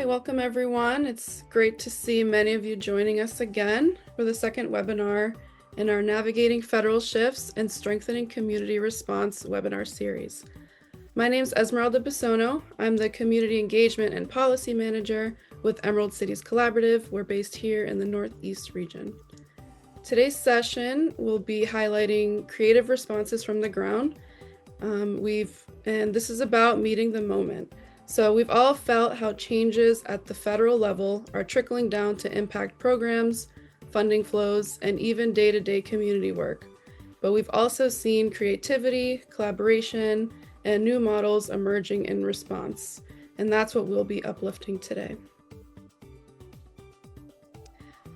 Welcome everyone. It's great to see many of you joining us again for the second webinar in our Navigating Federal Shifts and Strengthening Community Response webinar series. My name is Esmeralda Bisono. I'm the Community Engagement and Policy Manager with Emerald Cities Collaborative. We're based here in the Northeast region. Today's session will be highlighting creative responses from the ground. And this is about meeting the moment. So we've all felt how changes at the federal level are trickling down to impact programs, funding flows, and even day-to-day community work. But we've also seen creativity, collaboration, and new models emerging in response. And that's what we'll be uplifting today.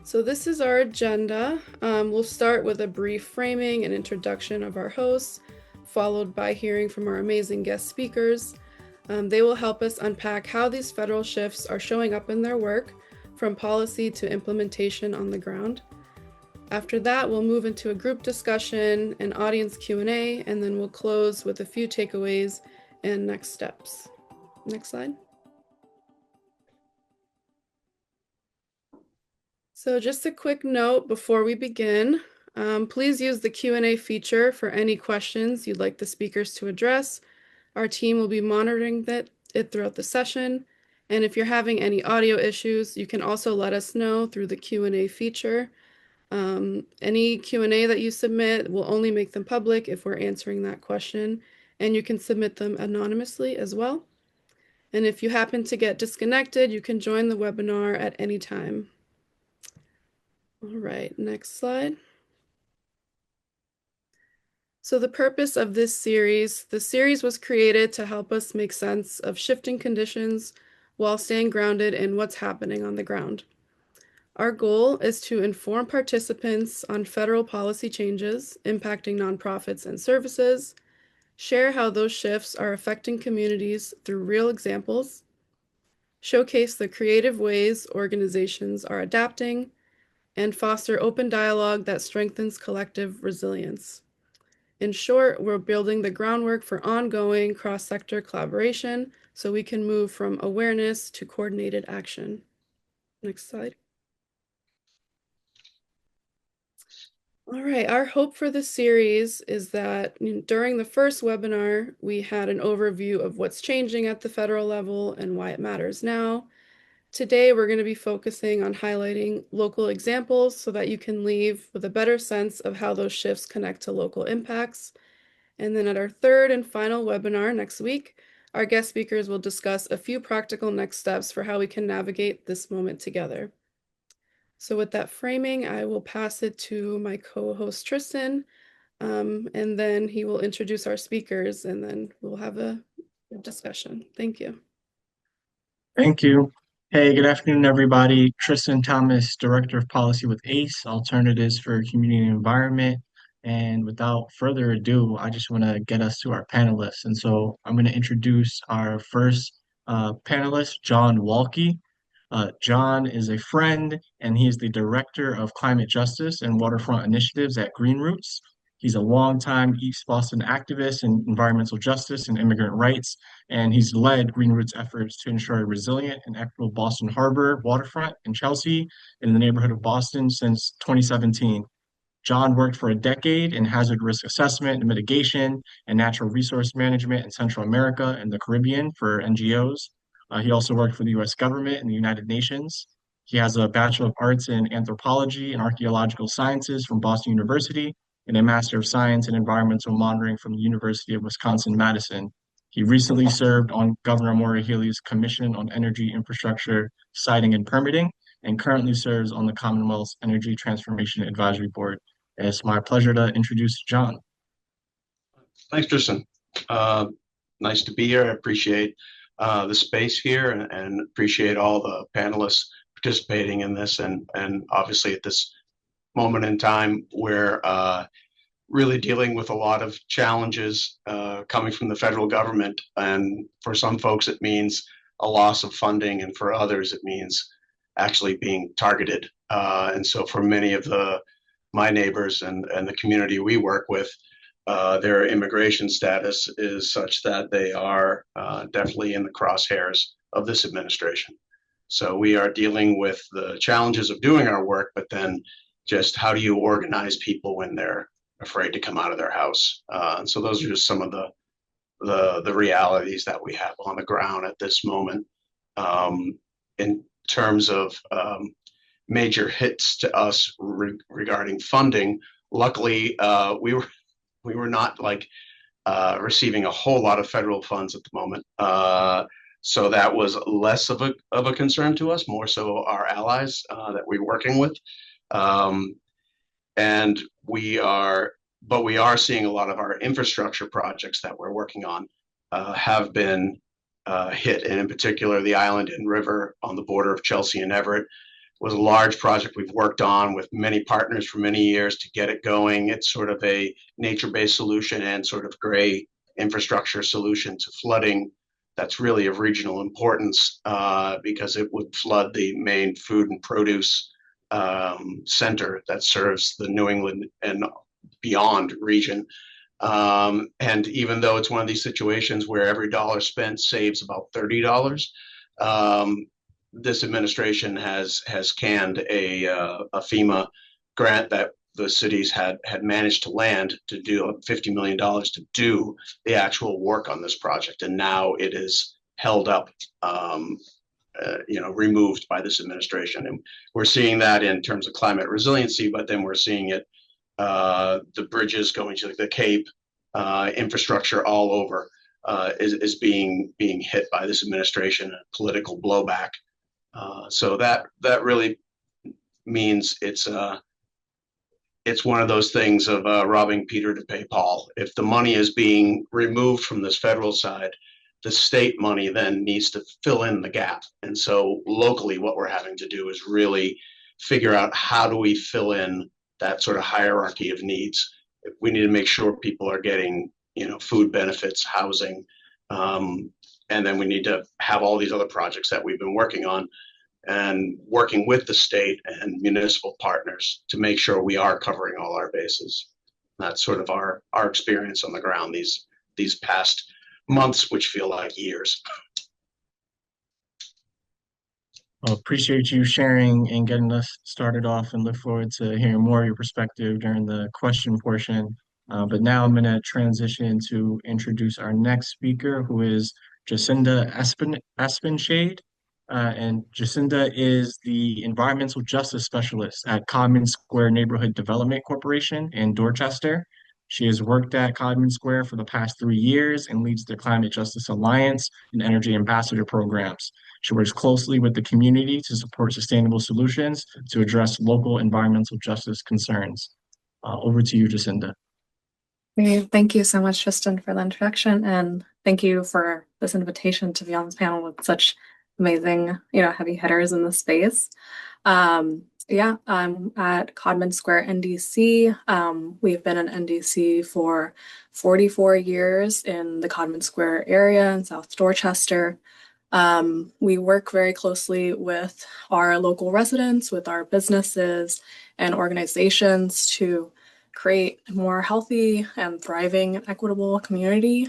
So this is our agenda. We'll start with a brief framing and introduction of our hosts, followed by hearing from our amazing guest speakers. They will help us unpack how these federal shifts are showing up in their work, from policy to implementation on the ground. After that, we'll move into a group discussion and audience Q&A, and then we'll close with a few takeaways and next steps. Next slide. So just a quick note before we begin, please use the Q&A feature for any questions you'd like the speakers to address. Our team will be monitoring it throughout the session. And if you're having any audio issues, you can also let us know through the Q&A feature. Any Q&A that you submit, we'll only make them public if we're answering that question. And you can submit them anonymously as well. And if you happen to get disconnected, you can join the webinar at any time. All right, next slide. So the purpose of this series, the series was created to help us make sense of shifting conditions while staying grounded in what's happening on the ground. Our goal is to inform participants on federal policy changes impacting nonprofits and services, share how those shifts are affecting communities through real examples, showcase the creative ways organizations are adapting, and foster open dialogue that strengthens collective resilience. In short, we're building the groundwork for ongoing cross-sector collaboration so we can move from awareness to coordinated action. Next slide. All right, our hope for this series is that during the first webinar, we had an overview of what's changing at the federal level and why it matters now. Today, we're going to be focusing on highlighting local examples so that you can leave with a better sense of how those shifts connect to local impacts. And then at our third and final webinar next week, our guest speakers will discuss a few practical next steps for how we can navigate this moment together. So with that framing, I will pass it to my co-host Tristan, and then he will introduce our speakers, and then we'll have a discussion. Thank you. Thank you. Hey, good afternoon, everybody. Tristan Thomas, Director of Policy with ACE, Alternatives for Community and Environment. And without further ado, I just want to get us to our panelists. And so I'm going to introduce our first panelist, John Walke. John is a friend, and he is the Director of Climate Justice and Waterfront Initiatives at Green Roots. He's a longtime East Boston activist in environmental justice and immigrant rights, and he's led Green Roots' efforts to ensure a resilient and equitable Boston Harbor waterfront in Chelsea in the neighborhood of Boston since 2017. John worked for a decade in hazard risk assessment and mitigation and natural resource management in Central America and the Caribbean for NGOs. He also worked for the US government and the United Nations. He has a Bachelor of Arts in Anthropology and Archaeological Sciences from Boston University and a Master of Science in Environmental Monitoring from the University of Wisconsin-Madison. He recently served on Governor Maura Healey's Commission on Energy Infrastructure, Siting, and Permitting, and currently serves on the Commonwealth's Energy Transformation Advisory Board. And it's my pleasure to introduce John. Thanks, Tristan. Nice to be here. I appreciate the space here and appreciate all the panelists participating in this. And obviously at this moment in time, we're really dealing with a lot of challenges coming from the federal government. And for some folks, it means a loss of funding. And for others, it means actually being targeted. And so for many of my neighbors and the community we work with, their immigration status is such that they are definitely in the crosshairs of this administration. So we are dealing with the challenges of doing our work, but then just how do you organize people when they're afraid to come out of their house? So those are just some of the realities that we have on the ground at this moment. In terms of major hits to us regarding funding, luckily we were not like receiving a whole lot of federal funds at the moment. So that was less of a concern to us, more so our allies that we're working with. Um, and but we are seeing a lot of our infrastructure projects that we're working on have been hit. And in particular, the Island and River on the border of Chelsea and Everett was a large project we've worked on with many partners for many years to get it going. It's sort of a nature-based solution and sort of gray infrastructure solution to flooding that's really of regional importance because it would flood the main food and produce center that serves the New England and beyond region. And even though it's one of these situations where every dollar spent saves about $30, this administration has canned a FEMA grant that the cities had managed to land to do $50 million to do the actual work on this project, and now it is held up, removed by this administration, and we're seeing that in terms of climate resiliency, but then we're seeing it the bridges going to the Cape, infrastructure all over is being hit by this administration and political blowback. So that really means it's one of those things of robbing Peter to pay Paul. If the money is being removed from this federal side, the state money then needs to fill in the gap. And so locally, what we're having to do is really figure out how do we fill in that sort of hierarchy of needs. We need to make sure people are getting, food benefits, housing, and then we need to have all these other projects that we've been working on and working with the state and municipal partners to make sure we are covering all our bases. That's sort of our experience on the ground these past months, which feel like years. Well, appreciate you sharing and getting us started off, and look forward to hearing more of your perspective during the question portion. But now I'm going to transition to introduce our next speaker, who is Jacinda Espenshade. And Jacinda is the Environmental Justice Specialist at Codman Square Neighborhood Development Corporation in Dorchester. She has worked at Codman Square for the past 3 years and leads the Climate Justice Alliance and Energy Ambassador programs. She works closely with the community to support sustainable solutions to address local environmental justice concerns. Over to you, Jacinda. Thank you so much, Tristan, for the introduction, and thank you for this invitation to be on this panel with such amazing, heavy hitters in the space. I'm at Codman Square NDC. We've been in NDC for 44 years in the Codman Square area in South Dorchester. We work very closely with our local residents, with our businesses and organizations to create a more healthy and thriving and equitable community.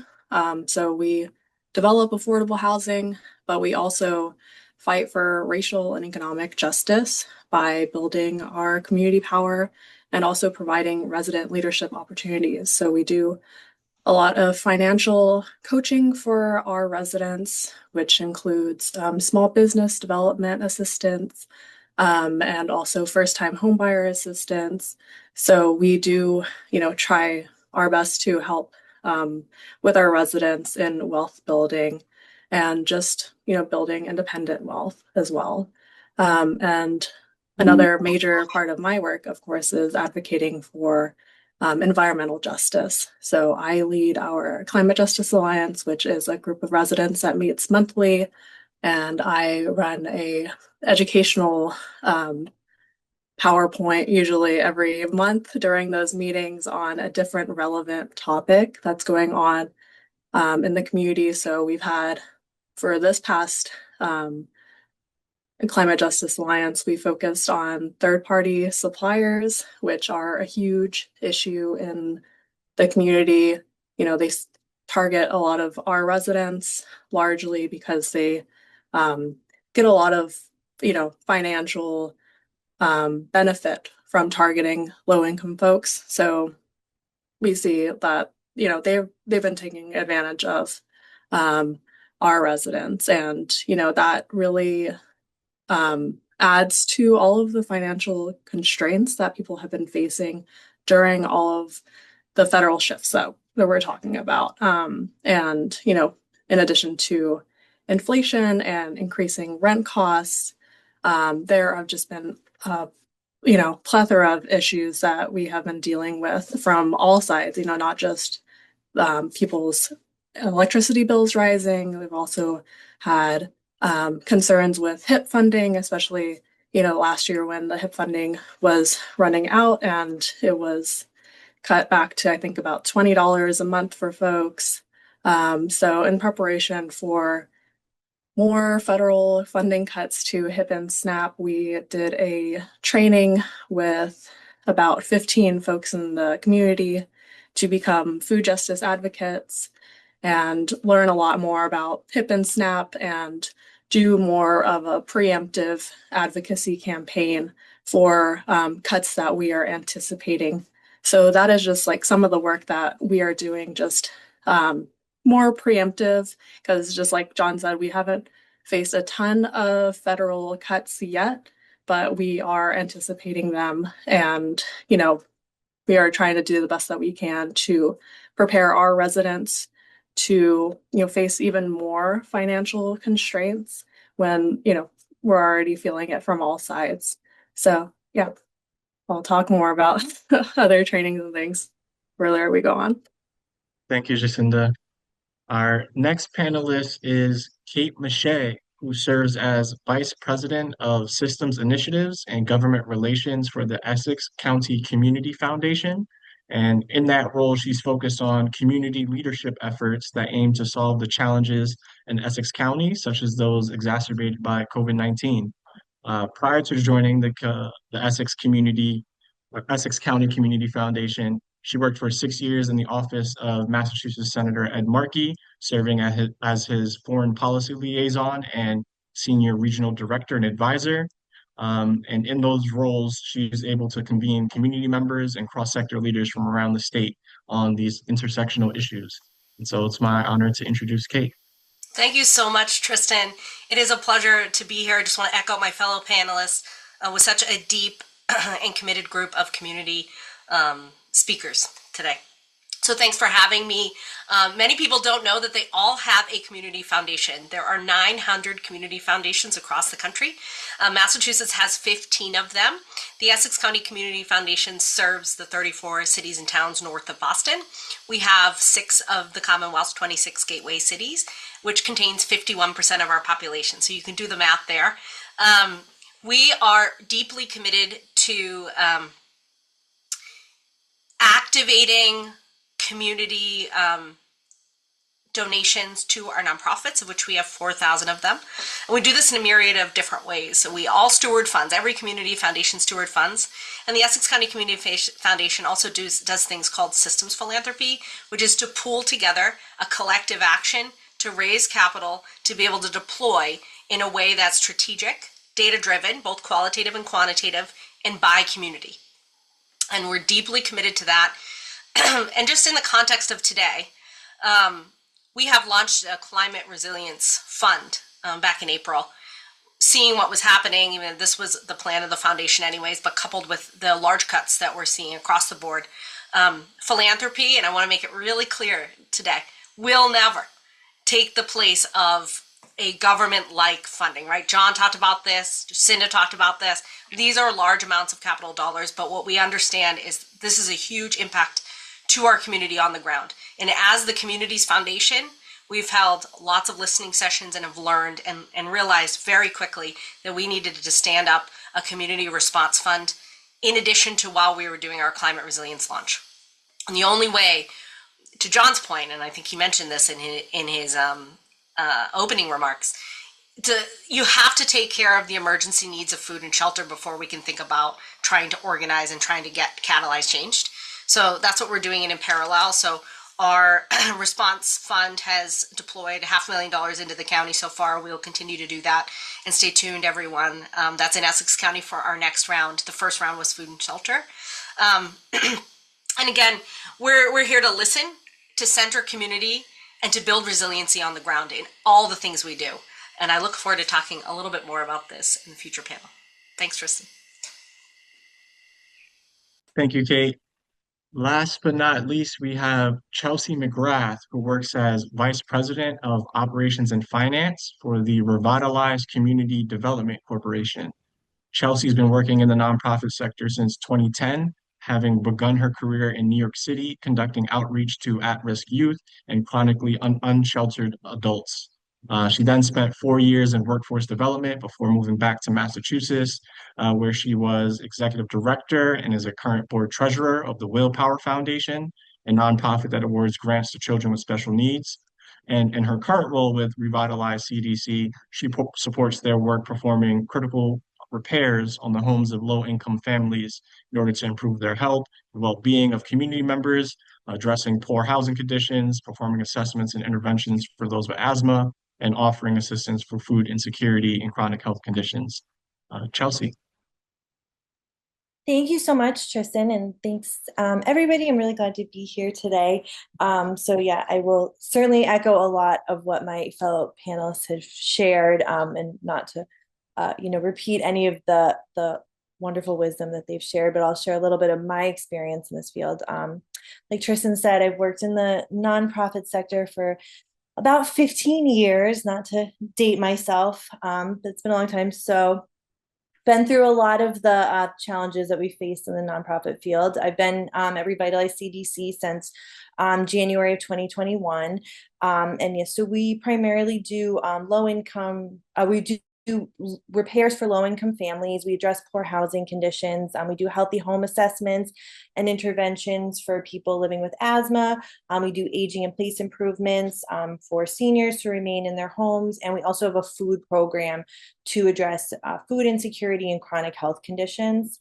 So we develop affordable housing, but we also fight for racial and economic justice by building our community power and also providing resident leadership opportunities. So we do a lot of financial coaching for our residents, which includes small business development assistance and also first-time homebuyer assistance. So we do, try our best to help with our residents in wealth building and just, building independent wealth as well. And another major part of my work, of course, is advocating for environmental justice. So I lead our Climate Justice Alliance, which is a group of residents that meets monthly, and I run a educational PowerPoint usually every month during those meetings on a different relevant topic that's going on in the community. So we've had, for this past Climate Justice Alliance, we focused on third-party suppliers, which are a huge issue in the community. They target a lot of our residents largely because they get a lot of financial benefit from targeting low-income folks. So we see that, they've been taking advantage of our residents, and, that really adds to all of the financial constraints that people have been facing during all of the federal shifts that we're talking about. And, in addition to inflation and increasing rent costs, there have just been plethora of issues that we have been dealing with from all sides, not just people's electricity bills rising. We've also had concerns with HIP funding, especially, last year when the HIP funding was running out and it was cut back to, I think, about $20 a month for folks. So in preparation for more federal funding cuts to HIP and SNAP, we did a training with about 15 folks in the community to become food justice advocates and learn a lot more about HIP and SNAP and do more of a preemptive advocacy campaign for cuts that we are anticipating. So that is just like some of the work that we are doing, just more preemptive, because just like John said, we haven't faced a ton of federal cuts yet, but we are anticipating them. And, we are trying to do the best that we can to prepare our residents to, face even more financial constraints when, we're already feeling it from all sides. So, yeah, I'll talk more about other trainings and things further we go on. Thank you, Jacinda. Our next panelist is Kate Mache, who serves as Vice President of Systems Initiatives and Government Relations for the Essex County Community Foundation. And in that role, she's focused on community leadership efforts that aim to solve the challenges in Essex County, such as those exacerbated by COVID-19. Prior to joining the Essex County Community Foundation, she worked for 6 years in the office of Massachusetts Senator Ed Markey, serving as his foreign policy liaison and senior regional director and advisor. And in those roles, she is able to convene community members and cross-sector leaders from around the state on these intersectional issues. And so it's my honor to introduce Kate. Thank you so much, Tristan. It is a pleasure to be here. I just want to echo my fellow panelists with such a deep and committed group of community speakers today. So thanks for having me. Many people don't know that they all have a community foundation. There are 900 community foundations across the country. Massachusetts has 15 of them. The Essex County Community Foundation serves the 34 cities and towns north of Boston. We have 6 of the Commonwealth's 26 gateway cities, which contains 51% of our population. So you can do the math there. We are deeply committed to activating community donations to our nonprofits, of which we have 4,000 of them. And we do this in a myriad of different ways. So we all steward funds. Every community foundation steward funds. And the Essex County Community Foundation also does things called systems philanthropy, which is to pool together a collective action to raise capital to be able to deploy in a way that's strategic, data-driven, both qualitative and quantitative, and by community. And we're deeply committed to that. And just in the context of today, we have launched a climate resilience fund back in April, seeing what was happening. Even this was the plan of the foundation anyways, but coupled with the large cuts that we're seeing across the board. Philanthropy, and I want to make it really clear today, will never take the place of a government-like funding, right? John talked about this, Jacinda talked about this. These are large amounts of capital dollars, but what we understand is this is a huge impact to our community on the ground. And as the community's foundation, we've held lots of listening sessions and have learned and realized very quickly that we needed to stand up a community response fund in addition to while we were doing our climate resilience launch. And the only way, to John's point, and I think he mentioned this in his opening remarks, you have to take care of the emergency needs of food and shelter before we can think about trying to organize and trying to get catalyze changed. So that's what we're doing in parallel. So Our response fund has deployed $500,000 into the county so far. We'll continue to do that, and stay tuned, everyone. That's in Essex County for our next round. The first round was food and shelter. And again, we're here to listen, to center community, and to build resiliency on the ground in all the things we do. And I look forward to talking a little bit more about this in the future panel. Thanks, Tristan. Thank you, Kate. Last but not least, we have Chelsea McGrath, who works as Vice President of Operations and Finance for the Revitalized Community Development Corporation. Chelsea's been working in the nonprofit sector since 2010, having begun her career in New York City conducting outreach to at-risk youth and chronically unsheltered adults. She then spent 4 years in workforce development before moving back to Massachusetts, where she was executive director and is a current board treasurer of the Willpower Foundation, a nonprofit that awards grants to children with special needs. And in her current role with Revitalize CDC, she supports their work performing critical repairs on the homes of low-income families in order to improve their health, the well-being of community members, addressing poor housing conditions, performing assessments and interventions for those with asthma, and offering assistance for food insecurity and chronic health conditions. Chelsea. Thank you so much, Tristan, and thanks, everybody. I'm really glad to be here today. So yeah, I will certainly echo a lot of what my fellow panelists have shared, and not to, repeat any of the wonderful wisdom that they've shared, but I'll share a little bit of my experience in this field. Like Tristan said, I've worked in the nonprofit sector for about 15 years, not to date myself, but it's been a long time. So been through a lot of the challenges that we face in the nonprofit field. I've been at Revitalize CDC since January of 2021. And yes, so we primarily do low income, we do repairs for low income families. We address poor housing conditions. We do healthy home assessments and interventions for people living with asthma. We do aging in place improvements for seniors to remain in their homes. And we also have a food program to address food insecurity and chronic health conditions.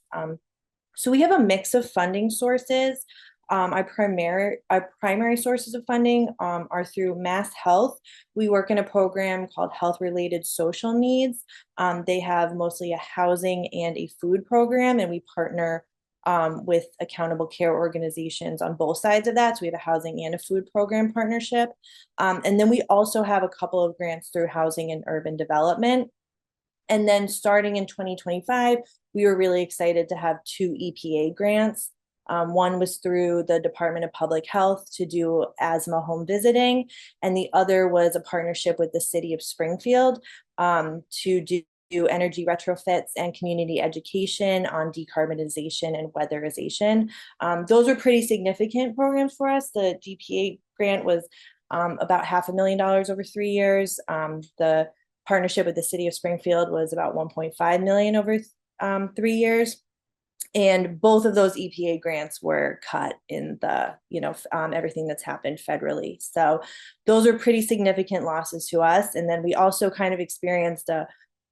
So we have a mix of funding sources. Our primary sources of funding are through Mass Health. We work in a program called Health Related Social Needs. They have mostly a housing and a food program, and we partner with accountable care organizations on both sides of that. So we have a housing and a food program partnership. And then we also have a couple of grants through housing and urban development. And then starting in 2025, we were really excited to have 2 EPA grants. One was through the Department of Public Health to do asthma home visiting, and the other was a partnership with the city of Springfield to do energy retrofits and community education on decarbonization and weatherization. Those were pretty significant programs for us. The GPA grant was about $500,000 over 3 years. The partnership with the city of Springfield was about $1.5 million over 3 years. And both of those EPA grants were cut in the, everything that's happened federally. So those are pretty significant losses to us. And then we also kind of experienced a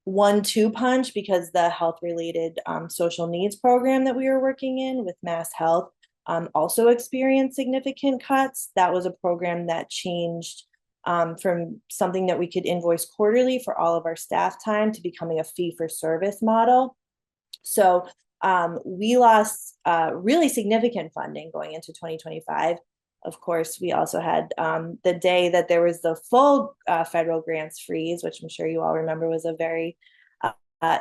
1-2 punch because the health related social needs program that we were working in with Mass Health also experienced significant cuts. That was a program that changed from something that we could invoice quarterly for all of our staff time to becoming a fee for service model. So we lost really significant funding going into 2025. Of course, we also had the day that there was the full federal grants freeze, which I'm sure you all remember was a very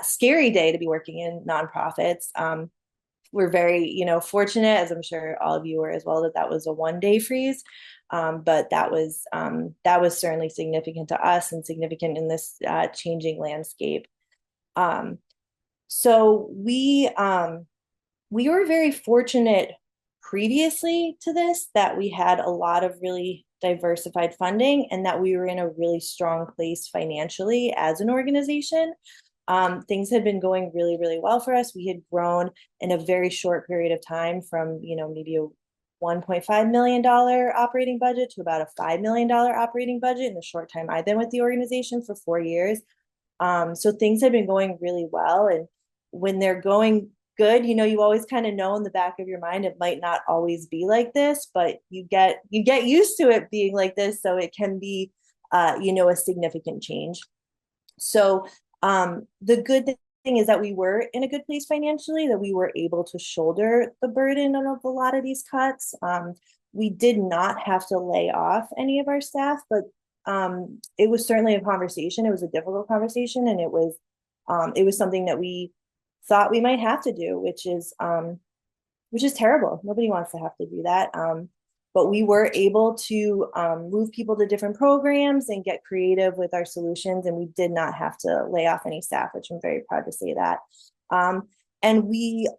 scary day to be working in nonprofits. We're very, fortunate, as I'm sure all of you were as well, that was a 1-day freeze. But that was certainly significant to us and significant in this changing landscape. So we were very fortunate previously to this that we had a lot of really diversified funding and that we were in a really strong place financially as an organization. Things had been going really, really well for us. We had grown in a very short period of time from, maybe a $1.5 million operating budget to about a $5 million operating budget in the short time I've been with the organization for 4 years. So things had been going really well. And when they're going good. You always kind of know in the back of your mind it might not always be like this, but you get used to it being like this, so it can be a significant change. So the good thing is that we were in a good place financially, that we were able to shoulder the burden of a lot of these cuts. We did not have to lay off any of our staff, but it was certainly a conversation. It was a difficult conversation, and it was something that we thought we might have to do, which is terrible. Nobody wants to have to do that. But we were able to move people to different programs and get creative with our solutions, and we did not have to lay off any staff, which I'm very proud to say that. And we,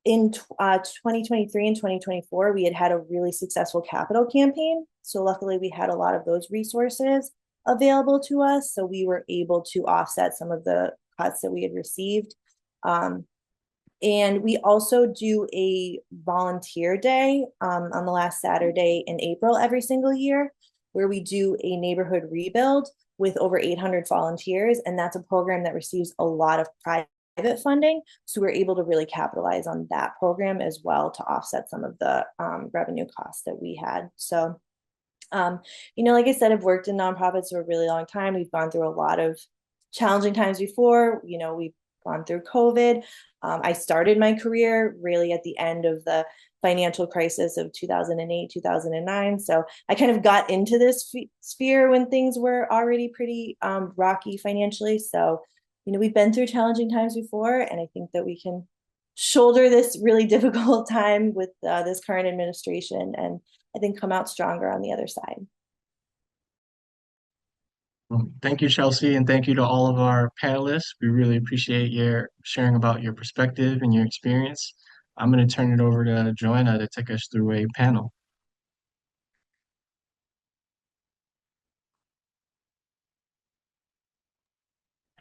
in 2023 and 2024, we had a really successful capital campaign. So luckily we had a lot of those resources available to us. So we were able to offset some of the cuts that we had received. And we also do a volunteer day on the last Saturday in April every single year, where we do a neighborhood rebuild with over 800 volunteers. And that's a program that receives a lot of private funding. So we're able to really capitalize on that program as well to offset some of the revenue costs that we had. So, like I said, I've worked in nonprofits for a really long time. We've gone through a lot of challenging times before. We've gone through COVID. I started my career really at the end of the financial crisis of 2008, 2009. So I kind of got into this sphere when things were already pretty rocky financially. So, we've been through challenging times before, and I think that we can shoulder this really difficult time with this current administration, and I think come out stronger on the other side. Thank you, Chelsea, and thank you to all of our panelists. We really appreciate your sharing about your perspective and your experience. I'm going to turn it over to Joanna to take us through a panel.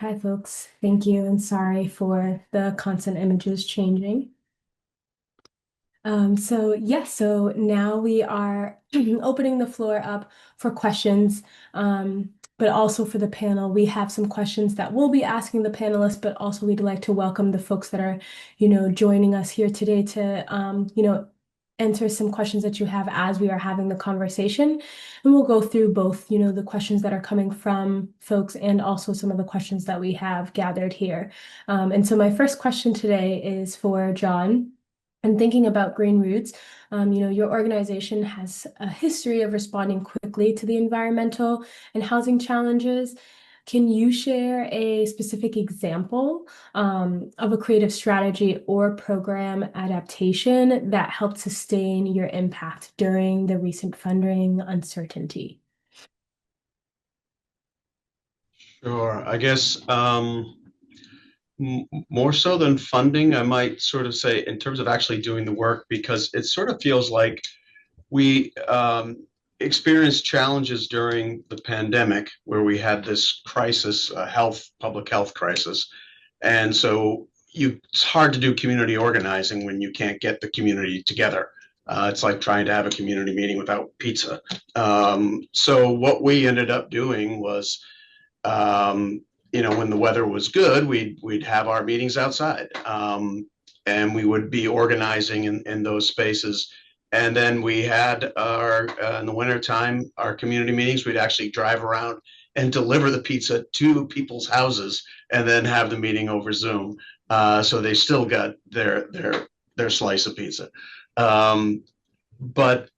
Hi, folks. Thank you, and sorry for the constant images changing. So now we are opening the floor up for questions, but also for the panel. We have some questions that we'll be asking the panelists, but also we'd like to welcome the folks that are, joining us here today to, answer some questions that you have as we are having the conversation. And we'll go through both, the questions that are coming from folks and also some of the questions that we have gathered here. And so my first question today is for John. And thinking about Green Roots, your organization has a history of responding quickly to the environmental and housing challenges. Can you share a specific example of a creative strategy or program adaptation that helped sustain your impact during the recent funding uncertainty? Sure. I guess more so than funding, I might sort of say in terms of actually doing the work, because it sort of feels like we experienced challenges during the pandemic where we had this crisis, public health crisis. And so it's hard to do community organizing when you can't get the community together. It's like trying to have a community meeting without pizza. So what we ended up doing was, when the weather was good, we'd have our meetings outside, and we would be organizing in those spaces. And then we had in the wintertime, our community meetings. We'd actually drive around and deliver the pizza to people's houses and then have the meeting over Zoom. So they still got their slice of pizza. But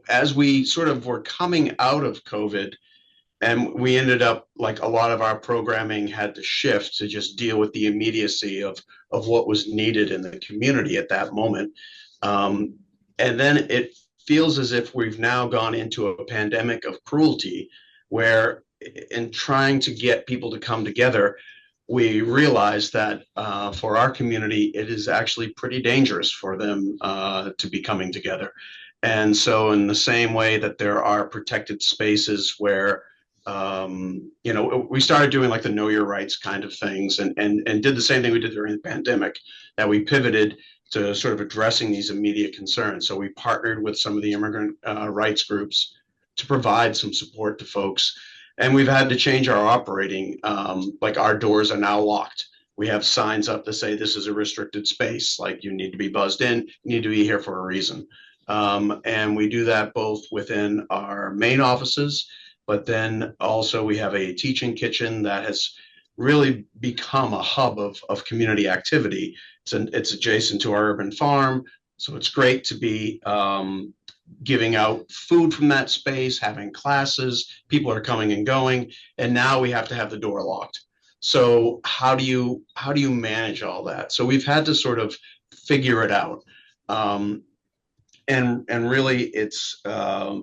as we sort of were coming out of COVID, and we ended up, like a lot of our programming had to shift to just deal with the immediacy of what was needed in the community at that moment. And then it feels as if we've now gone into a pandemic of cruelty, where in trying to get people to come together, we realized that for our community, it is actually pretty dangerous for them to be coming together. And so in the same way that there are protected spaces where we started doing like the know your rights kind of things, and did the same thing we did during the pandemic, that we pivoted to sort of addressing these immediate concerns. So we partnered with some of the immigrant rights groups to provide some support to folks. And we've had to change our operating, like our doors are now locked. We have signs up that say this is a restricted space, like you need to be buzzed in, you need to be here for a reason. And we do that both within our main offices, but then also we have a teaching kitchen that has really become a hub of community activity. It's adjacent to our urban farm, so it's great to be giving out food from that space, having classes, people are coming and going, and now we have to have the door locked. So how do you manage all that? So we've had to sort of figure it out. And really it's a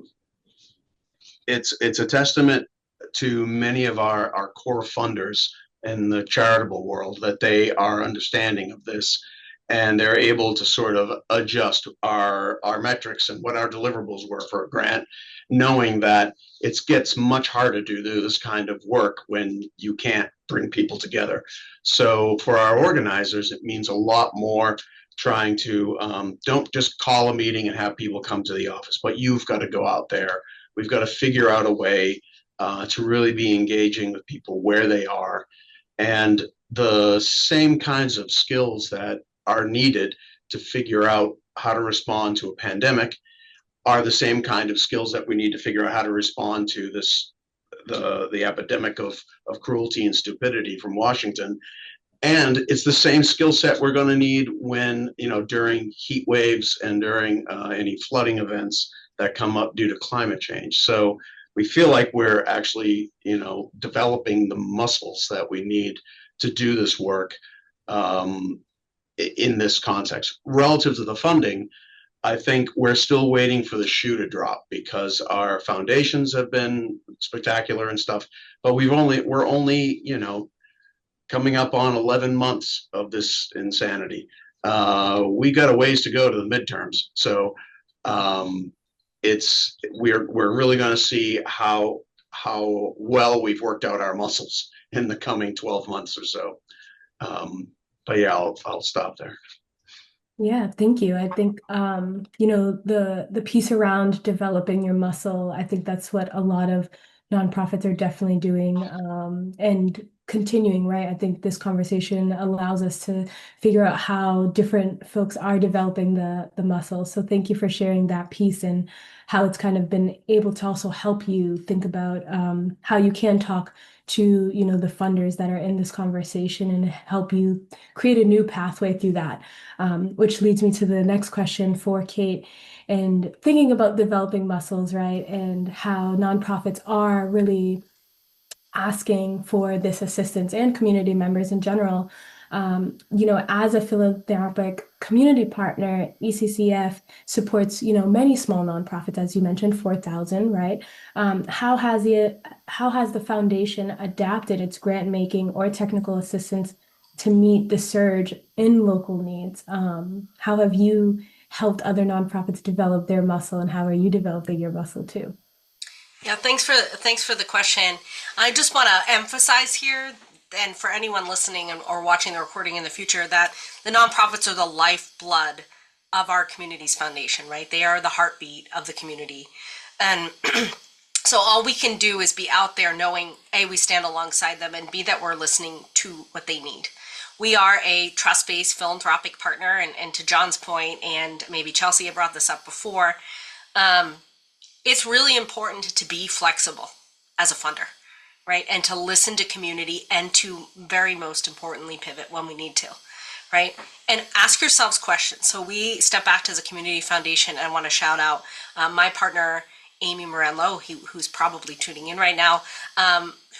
testament to many of our core funders in the charitable world that they are understanding of this, and they're able to sort of adjust our metrics and what our deliverables were for a grant, knowing that it gets much harder to do this kind of work when you can't bring people together. So for our organizers, it means a lot more trying to don't just call a meeting and have people come to the office, but you've got to go out there. We've got to figure out a way to really be engaging with people where they are. And the same kinds of skills that are needed to figure out how to respond to a pandemic are the same kind of skills that we need to figure out how to respond to the epidemic of cruelty and stupidity from Washington. And it's the same skill set we're going to need when, during heat waves and during any flooding events that come up due to climate change. So we feel like we're actually, developing the muscles that we need to do this work in this context. Relative to the funding, I think we're still waiting for the shoe to drop because our foundations have been spectacular and stuff, but we're only, coming up on 11 months of this insanity. We got a ways to go to the midterms. So we're really going to see how well we've worked out our muscles in the coming 12 months or so. But yeah, I'll stop there. Yeah, thank you. I think the piece around developing your muscle, I think that's what a lot of nonprofits are definitely doing and continuing, right? I think this conversation allows us to figure out how different folks are developing the muscle. So thank you for sharing that piece and how it's kind of been able to also help you think about how you can talk to the funders that are in this conversation and help you create a new pathway through that, which leads me to the next question for Kate. And thinking about developing muscles, right, and how nonprofits are really asking for this assistance and community members in general. As a philanthropic community partner, ECCF supports, many small nonprofits, as you mentioned, 4,000, right? How has the foundation adapted its grant making or technical assistance to meet the surge in local needs? How have you helped other nonprofits develop their muscle, and how are you developing your muscle too? Yeah, thanks for the question. I just want to emphasize here, and for anyone listening or watching the recording in the future, that the nonprofits are the lifeblood of our community's foundation, right? They are the heartbeat of the community. And so all we can do is be out there knowing, A, we stand alongside them, and B, that we're listening to what they need. We are a trust-based philanthropic partner, and to John's point, and maybe Chelsea had brought this up before, it's really important to be flexible as a funder, right? And to listen to community and to, very most importantly, pivot when we need to, right? And ask yourselves questions. So we step back as a community foundation, and I want to shout out my partner, Amy Morello, who's probably tuning in right now,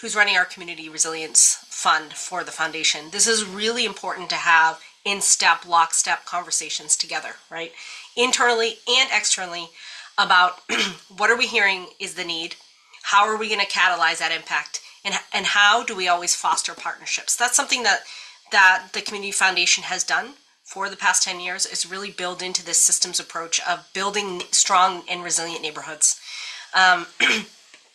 who's running our community resilience fund for the foundation. This is really important to have lockstep conversations together, right? Internally and externally, about what are we hearing is the need, how are we going to catalyze that impact, and how do we always foster partnerships. That's something that the Community Foundation has done for the past 10 years, is really build into this systems approach of building strong and resilient neighborhoods. And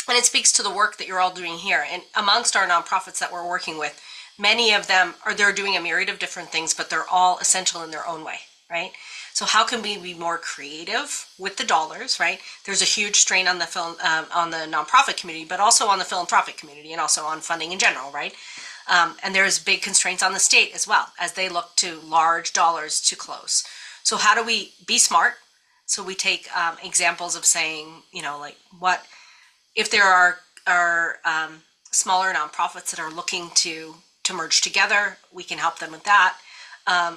it speaks to the work that you're all doing here. And amongst our nonprofits that we're working with, many of them they're doing a myriad of different things, but they're all essential in their own way, right? So how can we be more creative with the dollars, right? There's a huge strain on the nonprofit community, but also on the philanthropic community, and also on funding in general, right? And there's big constraints on the state as well as they look to large dollars to close. So how do we be smart? So we take examples of saying, like what if there are smaller nonprofits that are looking to merge together, we can help them with that.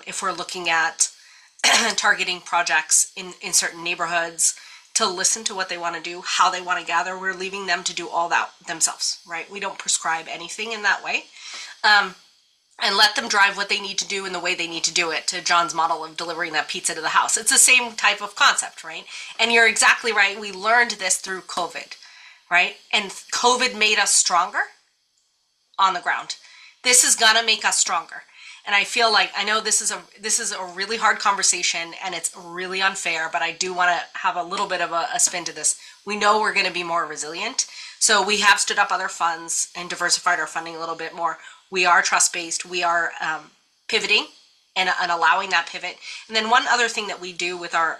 If we're looking at targeting projects in certain neighborhoods, to listen to what they want to do, how they want to gather, we're leaving them to do all that themselves, right? We don't prescribe anything in that way. And let them drive what they need to do in the way they need to do it, to John's model of delivering that pizza to the house. It's the same type of concept, right? And you're exactly right. We learned this through COVID, right? And COVID made us stronger on the ground. This is gonna make us stronger. And I feel like, I know this is a really hard conversation and it's really unfair, but I do want to have a little bit of a spin to this. We know we're going to be more resilient. So we have stood up other funds and diversified our funding a little bit more. We are trust-based. We are pivoting and allowing that pivot. And then one other thing that we do with our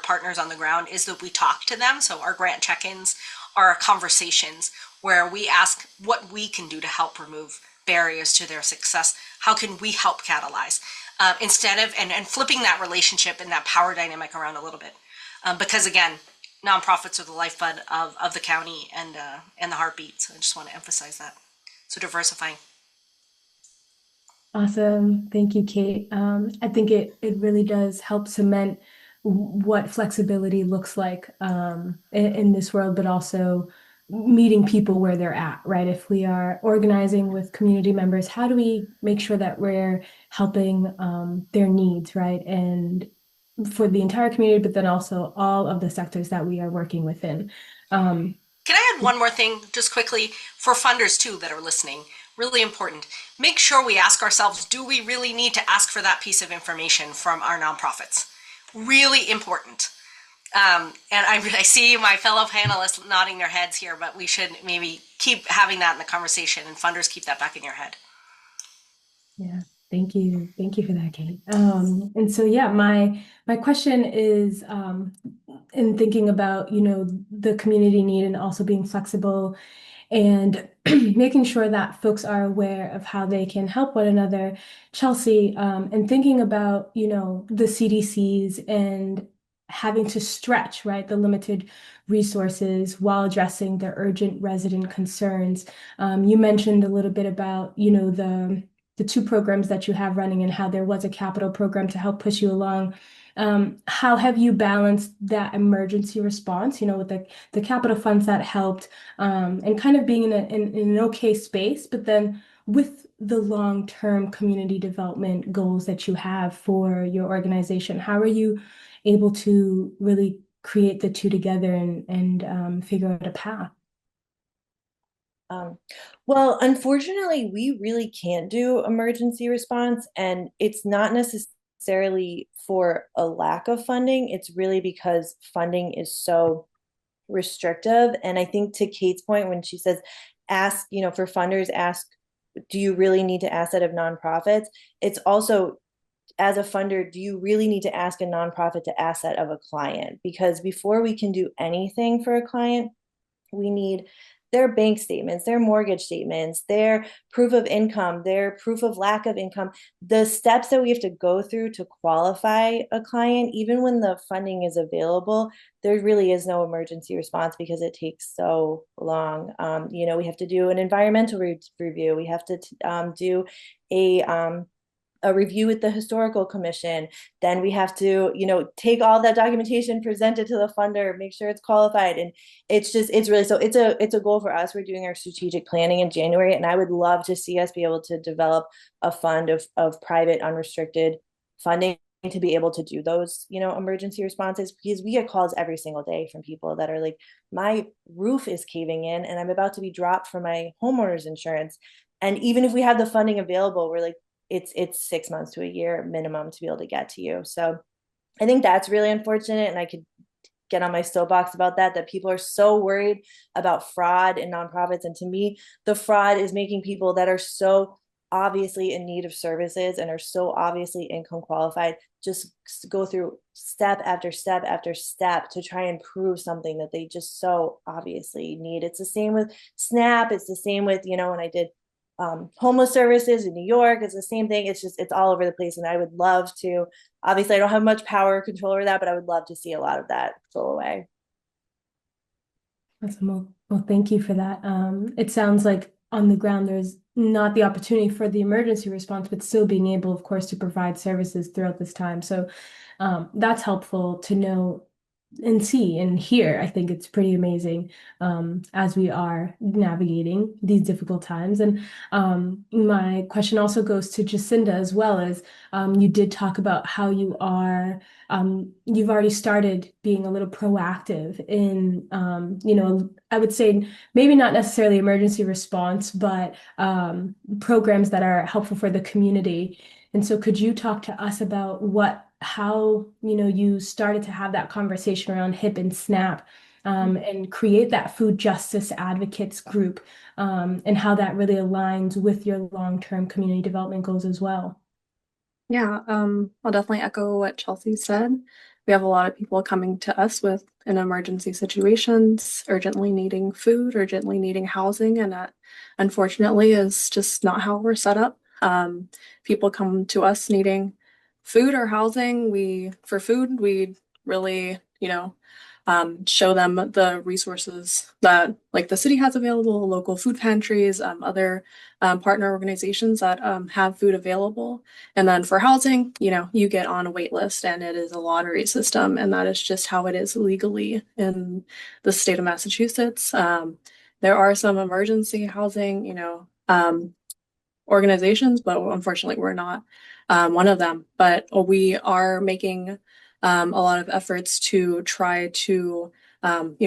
partners on the ground is that we talk to them. So our grant check-ins are conversations where we ask what we can do to help remove barriers to their success. How can we help catalyze instead of and flipping that relationship and that power dynamic around a little bit, because again, nonprofits are the lifeblood of the county and the heartbeat. So I just want to emphasize that. So diversifying. Awesome. Thank you, Kate. I think it really does help cement what flexibility looks like in this world, but also meeting people where they're at, right? If we are organizing with community members, how do we make sure that we're helping their needs, right? And for the entire community, but then also all of the sectors that we are working within. Can I add one more thing just quickly for funders too that are listening? Really important. Make sure we ask ourselves, do we really need to ask for that piece of information from our nonprofits? Really important. And I see my fellow panelists nodding their heads here, but we should maybe keep having that in the conversation and funders keep that back in your head. Yeah, thank you. Thank you for that, Kate. And so, yeah, my question is in thinking about, the community need and also being flexible and making sure that folks are aware of how they can help one another. Chelsea, and thinking about, the CDCs and having to stretch, right, the limited resources while addressing the urgent resident concerns. You mentioned a little bit about, the two programs that you have running and how there was a capital program to help push you along. How have you balanced that emergency response, with the capital funds that helped, and kind of being in an okay space, but then with the long-term community development goals that you have for your organization, how are you able to really create the two together and figure out a path? Well, unfortunately, we really can't do emergency response, and it's not necessarily for a lack of funding. It's really because funding is so restrictive. And I think to Kate's point, when she says, ask, for funders, ask, do you really need to ask that of nonprofits? It's also, as a funder, do you really need to ask a nonprofit to ask that of a client? Because before we can do anything for a client, we need their bank statements, their mortgage statements, their proof of income, their proof of lack of income, the steps that we have to go through to qualify a client. Even when the funding is available, there really is no emergency response because it takes so long. We have to do an environmental review. We have to do a review with the historical commission. Then we have to, take all that documentation, present it to the funder, make sure it's qualified. And it's really, so it's a goal for us. We're doing our strategic planning in January, and I would love to see us be able to develop a fund of private unrestricted funding to be able to do those, emergency responses, because we get calls every single day from people that are like, my roof is caving in and I'm about to be dropped for my homeowner's insurance. And even if we have the funding available, we're like, it's 6 months to a year minimum to be able to get to you. So I think that's really unfortunate. And I could get on my soapbox about that people are so worried about fraud in nonprofits. And to me, the fraud is making people that are so obviously in need of services and are so obviously income qualified just go through step after step after step to try and prove something that they just so obviously need. It's the same with SNAP. It's the same with, when I did homeless services in New York. It's the same thing. It's all over the place. And I would love to, obviously I don't have much power or control over that, but I would love to see a lot of that go away. Awesome. Well, thank you for that. It sounds like on the ground, there's not the opportunity for the emergency response, but still being able, of course, to provide services throughout this time. So that's helpful to know and see and hear. I think it's pretty amazing as we are navigating these difficult times. And my question also goes to Jacinda as well as you did talk about how you've already started being a little proactive in, I would say maybe not necessarily emergency response, but programs that are helpful for the community. And so could you talk to us about how, you started to have that conversation around HIP and SNAP and create that food justice advocates group and how that really aligns with your long-term community development goals as well? Yeah, I'll definitely echo what Chelsea said. We have a lot of people coming to us with in emergency situations, urgently needing food, urgently needing housing, and that unfortunately is just not how we're set up. People come to us needing food or housing. For food, we really, show them the resources that like the city has available, local food pantries, other partner organizations that have food available. And then for housing, you get on a wait list and it is a lottery system. And that is just how it is legally in the state of Massachusetts. There are some emergency housing, organizations, but unfortunately we're not one of them. But we are making a lot of efforts to try to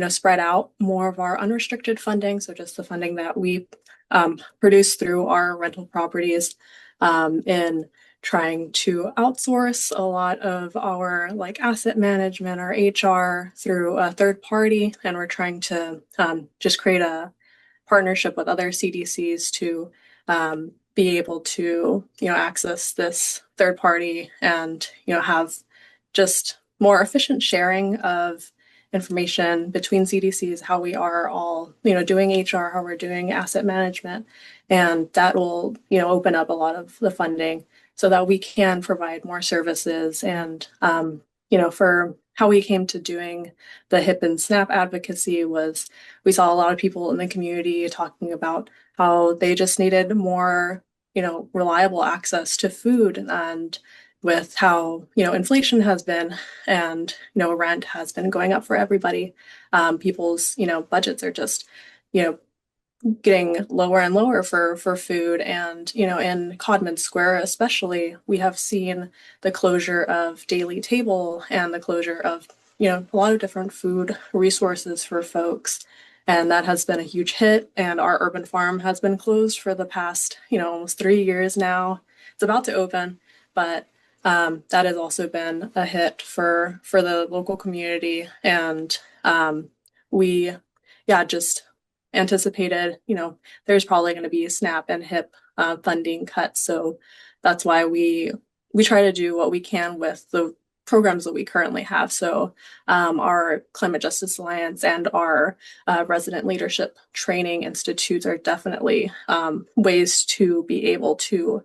spread out more of our unrestricted funding. So just the funding that we produce through our rental properties in trying to outsource a lot of our like asset management or HR through a third party. And we're trying to just create a partnership with other CDCs to be able to access this third party and have just more efficient sharing of information between CDCs, how we are all doing HR, how we're doing asset management, and that will open up a lot of the funding so that we can provide more services. And for how we came to doing the HIP and SNAP advocacy was we saw a lot of people in the community talking about how they just needed more reliable access to food. And with how inflation has been and rent has been going up for everybody, people's budgets are just getting lower and lower for food. And in Codman Square especially, we have seen the closure of Daily Table and the closure of a lot of different food resources for folks. And that has been a huge hit. And our urban farm has been closed for the past almost 3 years now. It's about to open, but that has also been a hit for the local community. And we just anticipated there's probably going to be SNAP and HIP funding cuts. So that's why we try to do what we can with the programs that we currently have. So our Climate Justice Alliance and our resident leadership training institutes are definitely ways to be able to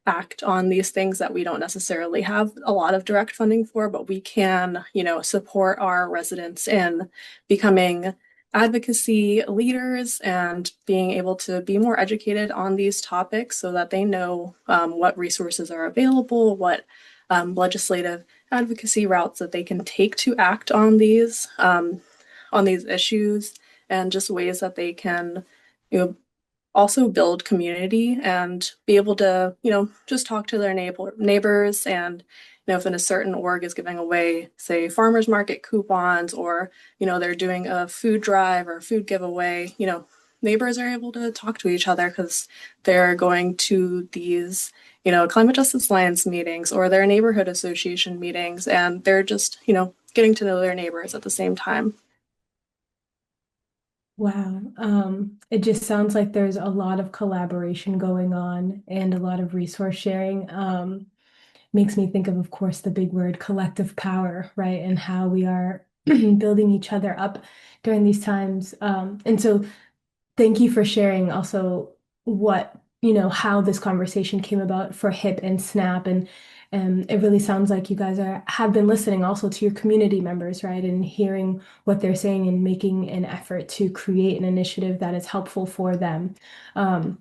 act on these things that we don't necessarily have a lot of direct funding for, but we can, support our residents in becoming advocacy leaders and being able to be more educated on these topics so that they know what resources are available, what legislative advocacy routes that they can take to act on these issues, and just ways that they can, also build community and be able to, just talk to their neighbors. And, if in a certain org is giving away, say, farmers market coupons, or, they're doing a food drive or food giveaway, neighbors are able to talk to each other because they're going to these, Climate Justice Alliance meetings or their neighborhood association meetings, and they're just, getting to know their neighbors at the same time. Wow. It just sounds like there's a lot of collaboration going on and a lot of resource sharing. Makes me think of course, the big word collective power, right? And how we are building each other up during these times. And so thank you for sharing also what how this conversation came about for HIP and SNAP. And it really sounds like you guys have been listening also to your community members, right? And hearing what they're saying and making an effort to create an initiative that is helpful for them. Um,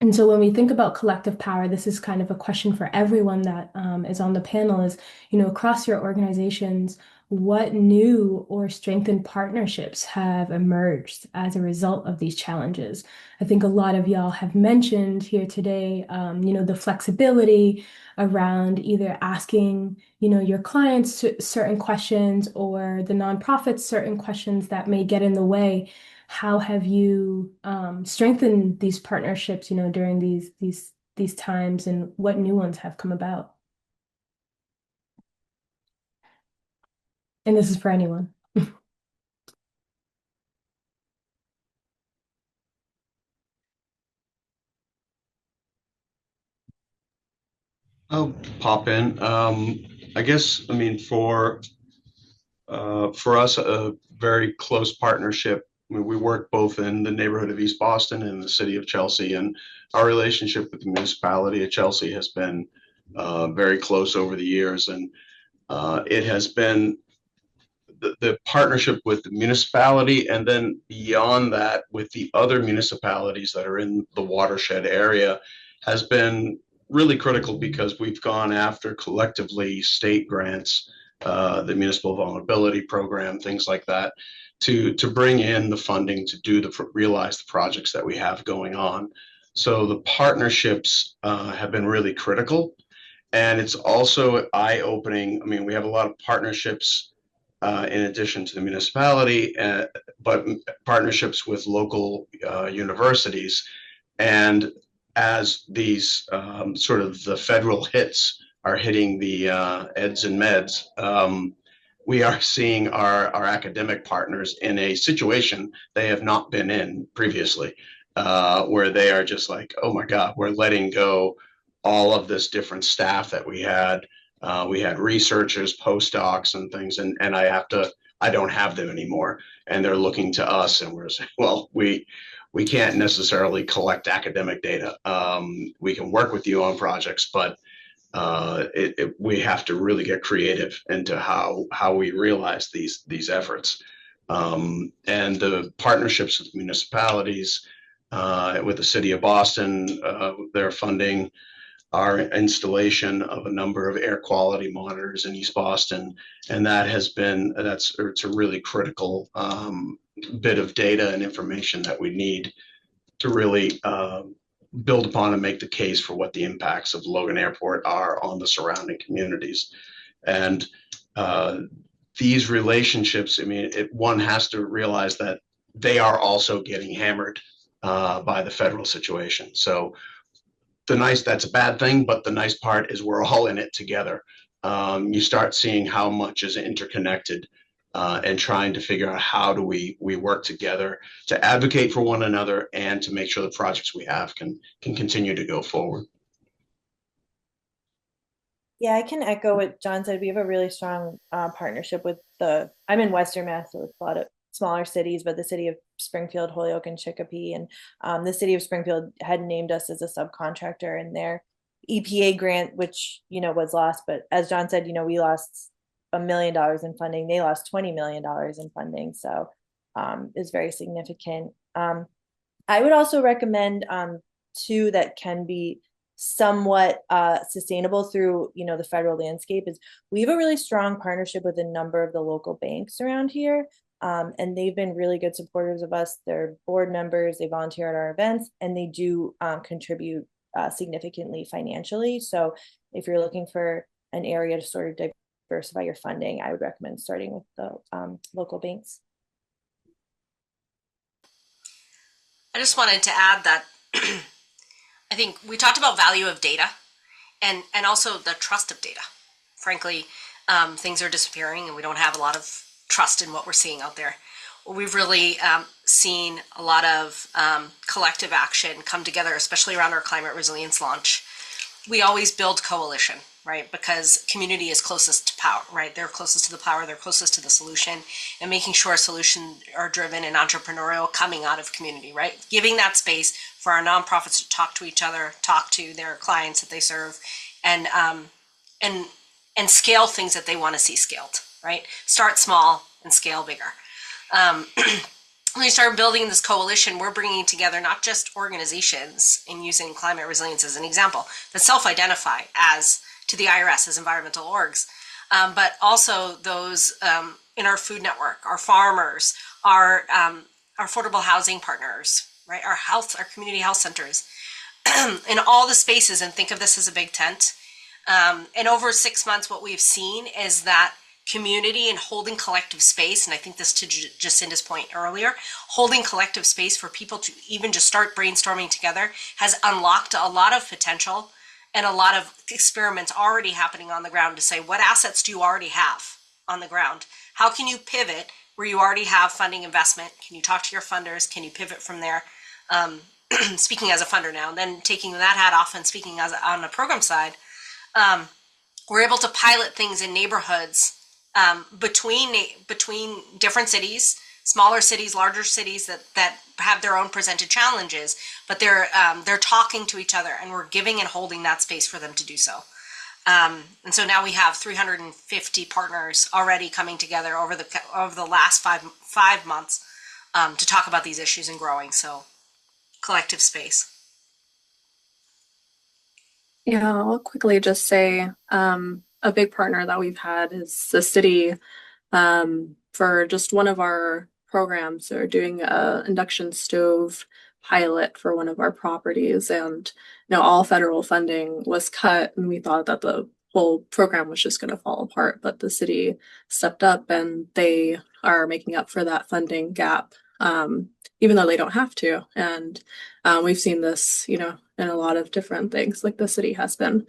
and so when we think about collective power, this is kind of a question for everyone that is on the panel is, across your organizations, what new or strengthened partnerships have emerged as a result of these challenges? I think a lot of y'all have mentioned here today, the flexibility around either asking, your clients certain questions or the nonprofits certain questions that may get in the way. How have you strengthened these partnerships, during these times, and what new ones have come about? And this is for anyone. I'll pop in. I guess, I mean, for us, a very close partnership. I mean, we work both in the neighborhood of East Boston and the city of Chelsea, and our relationship with the municipality of Chelsea has been very close over the years. And it has been the partnership with the municipality, and then beyond that, with the other municipalities that are in the watershed area, has been really critical because we've gone after collectively state grants, the municipal vulnerability program, things like that, to bring in the funding to realize the projects that we have going on. So the partnerships have been really critical, and it's also eye-opening. I mean, we have a lot of partnerships in addition to the municipality, but partnerships with local universities. And as these sort of the federal hits are hitting the eds and meds, we are seeing our academic partners in a situation they have not been in previously, where they are just like, oh my God, we're letting go all of this different staff that we had. We had researchers, postdocs, and things, and I don't have them anymore, and they're looking to us, and we're saying, well, we can't necessarily collect academic data. We can work with you on projects, but we have to really get creative into how we realize these efforts. And the partnerships with municipalities, with the city of Boston, they're funding our installation of a number of air quality monitors in East Boston, and it's a really critical bit of data and information that we need to really build upon and make the case for what the impacts of Logan Airport are on the surrounding communities. And these relationships, I mean, one has to realize that they are also getting hammered by the federal situation. So that's a bad thing, but the nice part is we're all in it together. You start seeing how much is interconnected, and trying to figure out how do we work together to advocate for one another and to make sure the projects we have can continue to go forward. Yeah, I can echo what John said. We have a really strong partnership with I'm in Western Mass, so it's a lot of smaller cities, but the city of Springfield, Holyoke, and Chicopee. And the city of Springfield had named us as a subcontractor in their EPA grant, which, was lost. But as John said, we lost $1 million in funding. They lost $20 million in funding. So it's very significant. I would also recommend two that can be somewhat sustainable through the federal landscape is we have a really strong partnership with a number of the local banks around here, and they've been really good supporters of us. They're board members, they volunteer at our events, and they do contribute significantly financially. So if you're looking for an area to sort of diversify your funding, I would recommend starting with the local banks. I just wanted to add that I think we talked about value of data and also the trust of data. Frankly, things are disappearing and we don't have a lot of trust in what we're seeing out there. We've really seen a lot of collective action come together, especially around our climate resilience launch, we always build coalition, right? Because community is closest to power, right? They're closest to the power, they're closest to the solution, and making sure solutions are driven and entrepreneurial coming out of community, right? Giving that space for our nonprofits to talk to each other, talk to their clients that they serve, and and and scale things that they want to see scaled, right? Start small and scale bigger. When we started building this coalition, we're bringing together not just organizations, and using climate resilience as an example, that self-identify as to the IRS as environmental orgs, but also those in our food network, our farmers, our affordable housing partners, right? Our community health centers, in all the spaces, and think of this as a big tent. And over 6 months, what we've seen is that community and holding collective space, and I think this to Jacinda's point earlier, holding collective space for people to even just start brainstorming together has unlocked a lot of potential and a lot of experiments already happening on the ground to say, what assets do you already have on the ground? How can you pivot where you already have funding investment? Can you talk to your funders? Can you pivot from there? Speaking as a funder now, and then taking that hat off and speaking as on the program side, we're able to pilot things in neighborhoods between different cities, smaller cities, larger cities that have their own presented challenges, but they're talking to each other, and we're giving and holding that space for them to do so. And so now we have 350 partners already coming together over the last five months to talk about these issues and growing. So collective space. Yeah, I'll quickly just say a big partner that we've had is the city for just one of our programs. They're doing a induction stove pilot for one of our properties, and all federal funding was cut, and we thought that the whole program was just going to fall apart, but the city stepped up and they are making up for that funding gap, even though they don't have to. And we've seen this, in a lot of different things. Like the city has been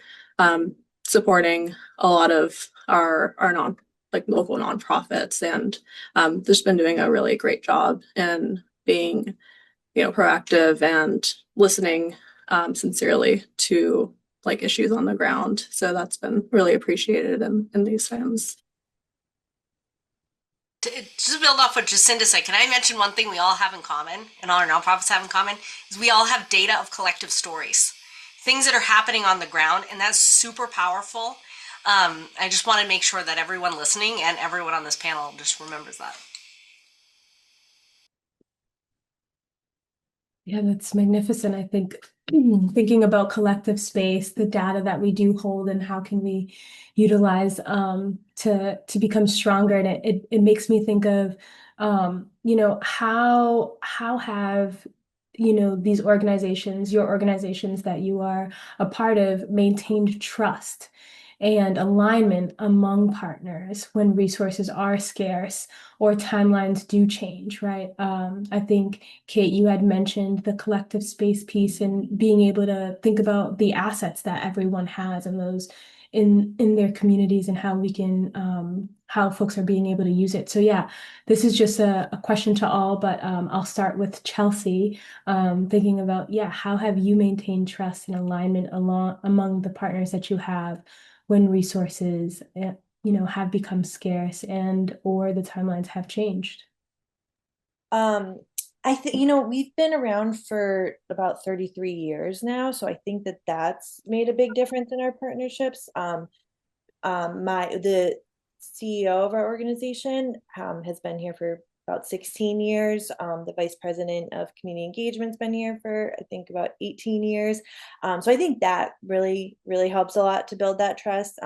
supporting a lot of our local nonprofits, and just been doing a really great job in being, proactive and listening sincerely to issues on the ground. So that's been really appreciated in these times. To just build off what Jacinda said, can I mention one thing we all have in common, and all our nonprofits have in common, is we all have data of collective stories, things that are happening on the ground, and that's super powerful. I just want to make sure that everyone listening and everyone on this panel just remembers that. Yeah, that's magnificent. I think thinking about collective space, the data that we do hold, and how can we utilize to become stronger. And it makes me think of how have these organizations, your organizations that you are a part of, maintained trust and alignment among partners when resources are scarce or timelines do change, right? I think, Kate, you had mentioned the collective space piece and being able to think about the assets that everyone has and those in their communities, and how we can how folks are being able to use it. So yeah, this is just a question to all, but I'll start with Chelsea, thinking about, how have you maintained trust and alignment among the partners that you have when resources have become scarce and or the timelines have changed? I think, we've been around for about 33 years now, so I think that that's made a big difference in our partnerships. The CEO of our organization has been here for about 16 years. The vice president of community engagement's been here for, I think, about 18 years. So I think that really, really helps a lot to build that trust.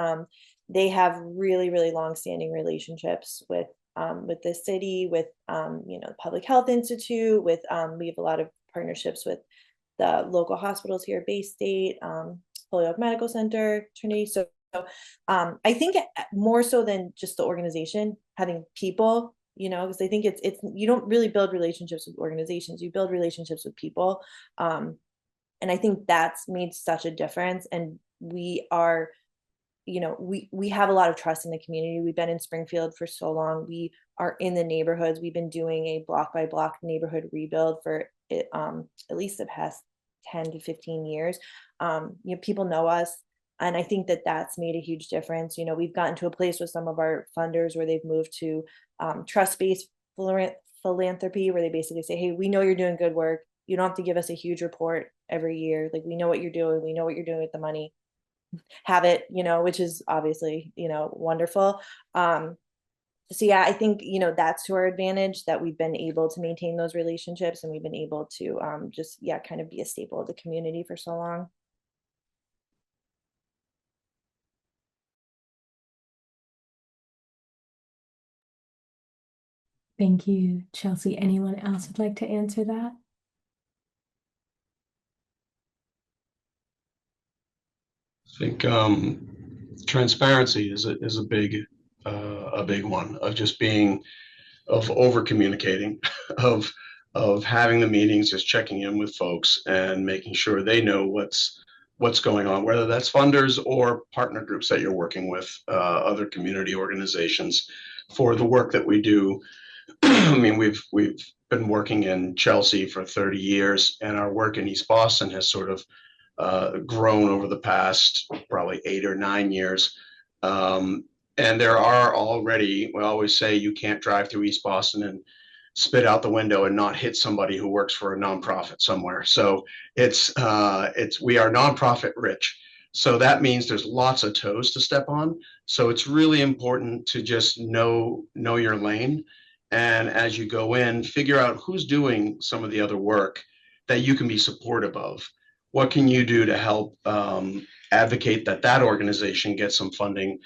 They have really, really long-standing relationships with the city, with the Public Health Institute, with we have a lot of partnerships with the local hospitals here, Bay State, Holyoke Medical Center, Trinity. So I think more so than just the organization, having people, because I think it's you don't really build relationships with organizations, you build relationships with people. And I think that's made such a difference. And we are, we have a lot of trust in the community. We've been in Springfield for so long. We are in the neighborhoods. We've been doing a block by block neighborhood rebuild for at least the past 10 to 15 years. People know us. And I think that that's made a huge difference. We've gotten to a place with some of our funders where they've moved to trust-based philanthropy, where they basically say, hey, we know you're doing good work. You don't have to give us a huge report every year. Like, we know what you're doing. We know what you're doing with the money. Have it, which is obviously, wonderful. So yeah, I think, that's to our advantage, that we've been able to maintain those relationships, and we've been able to just, yeah, kind of be a staple of the community for so long. Thank you, Chelsea. Anyone else would like to answer that? I think transparency is a big one, of just being, of over communicating, of having the meetings, just checking in with folks and making sure they know what's going on, whether that's funders or partner groups that you're working with, other community organizations, for the work that we do. I mean, we've been working in Chelsea for 30 years, and our work in East Boston has sort of grown over the past probably 8 or 9 years. And there are already, we always say, you can't drive through East Boston and spit out the window and not hit somebody who works for a nonprofit somewhere. So we are nonprofit rich. So that means there's lots of toes to step on. So it's really important to just know your lane. And as you go in, figure out who's doing some of the other work that you can be supportive of. What can you do to help advocate that organization gets some funding?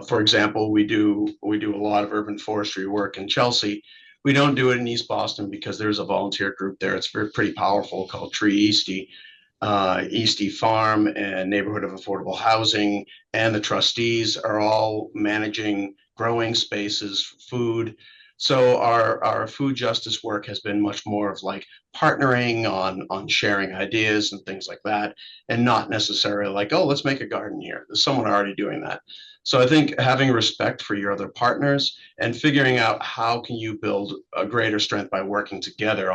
For example, we do a lot of urban forestry work in Chelsea. We don't do it in East Boston because there's a volunteer group there. It's pretty powerful, called Tree Eastie. Eastie Farm and Neighborhood of Affordable Housing and the trustees are all managing growing spaces, food. So our food justice work has been much more of like partnering on sharing ideas and things like that, and not necessarily like, oh, let's make a garden here. There's someone already doing that. So I think having respect for your other partners and figuring out how can you build a greater strength by working together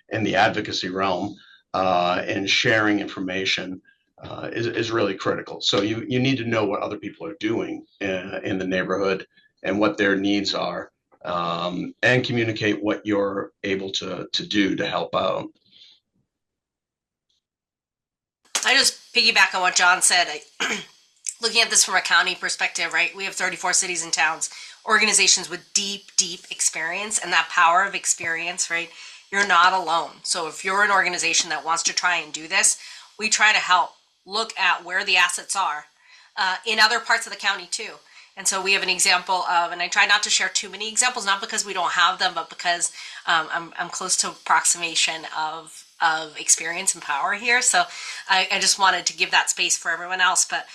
in the advocacy realm, and sharing information is really critical. So you need to know what other people are doing in the neighborhood and what their needs are, and communicate what you're able to do to help out. I just piggyback on what John said. Looking at this from a county perspective, right? We have 34 cities and towns, organizations with deep, deep experience, and that power of experience, right? You're not alone. So if you're an organization that wants to try and do this, we try to help look at where the assets are in other parts of the county too. And so we have an example of, and I try not to share too many examples, not because we don't have them, but because I'm close to approximation of experience and power here. So I just wanted to give that space for everyone else. But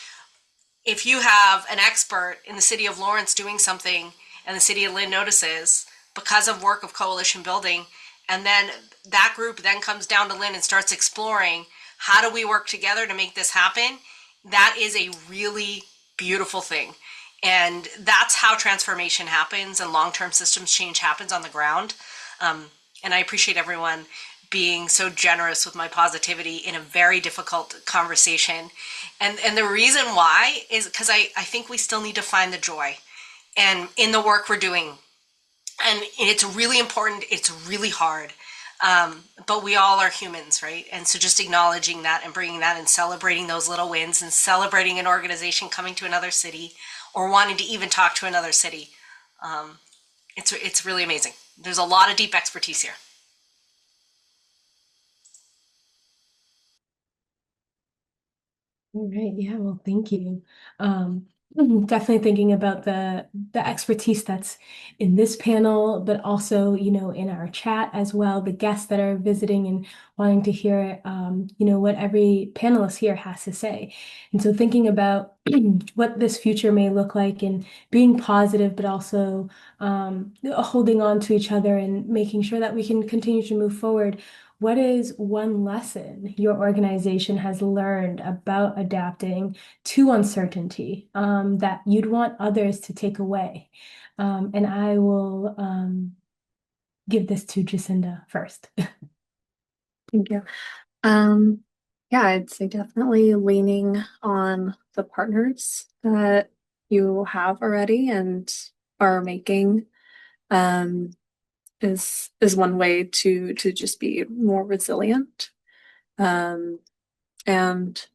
if you have an expert in the city of Lawrence doing something and the city of Lynn notices because of work of coalition building, and then that group then comes down to Lynn and starts exploring how do we work together to make this happen, that is a really beautiful thing. And that's how transformation happens and long-term systems change happens on the ground. And I appreciate everyone being so generous with my positivity in a very difficult conversation. And the reason why is because I think we still need to find the joy and in the work we're doing. And it's really important. It's really hard. But we all are humans, right? And so just acknowledging that and bringing that and celebrating those little wins and celebrating an organization coming to another city or wanting to even talk to another city. It's really amazing. There's a lot of deep expertise here. All right. Yeah. Well, thank you. Definitely thinking about the expertise that's in this panel, but also, in our chat as well, the guests that are visiting and wanting to hear, what every panelist here has to say. And so thinking about what this future may look like and being positive, but also holding on to each other and making sure that we can continue to move forward. What is one lesson your organization has learned about adapting to uncertainty that you'd want others to take away? And I will give this to Jacinda first. Thank you. Um, yeah, I'd say definitely leaning on the partners that you have already and are making um, is one way to just be more resilient. Um, and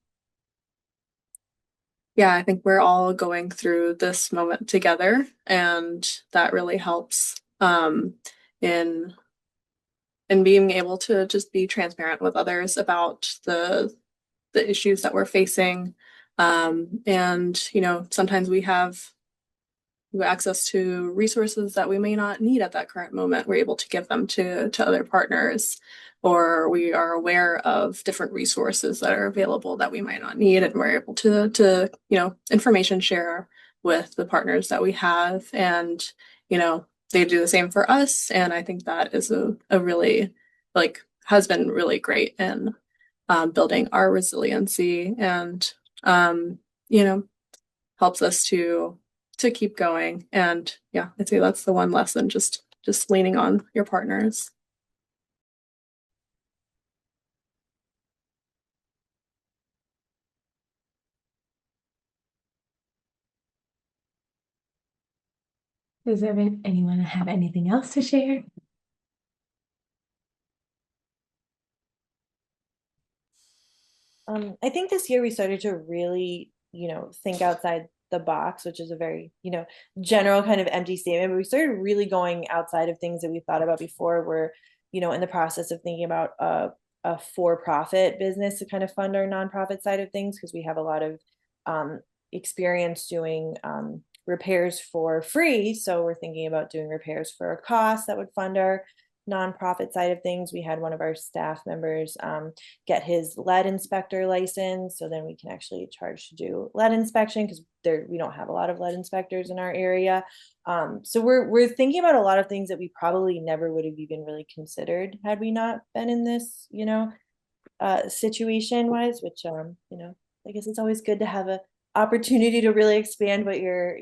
yeah, I think we're all going through this moment together, and that really helps in being able to just be transparent with others about the issues that we're facing. And sometimes we have access to resources that we may not need at that current moment. We're able to give them to other partners, or we are aware of different resources that are available that we might not need, and we're able to information share with the partners that we have, and they do the same for us. And I think that is a really has been really great in building our resiliency, and you know helps us to keep going. And yeah, I'd say that's the one lesson, just leaning on your partners. Does anyone have anything else to share? I think this year we started to really, think outside the box, which is a very, general kind of empty statement, but we started really going outside of things that we thought about before. We're, in the process of thinking about a for-profit business to kind of fund our nonprofit side of things, because we have a lot of experience doing repairs for free. So we're thinking about doing repairs for a cost that would fund our nonprofit side of things. We had one of our staff members get his lead inspector license, so then we can actually charge to do lead inspection, because we don't have a lot of lead inspectors in our area. So we're thinking about a lot of things that we probably never would have even really considered had we not been in this, situation wise, which I guess it's always good to have a opportunity to really expand what you're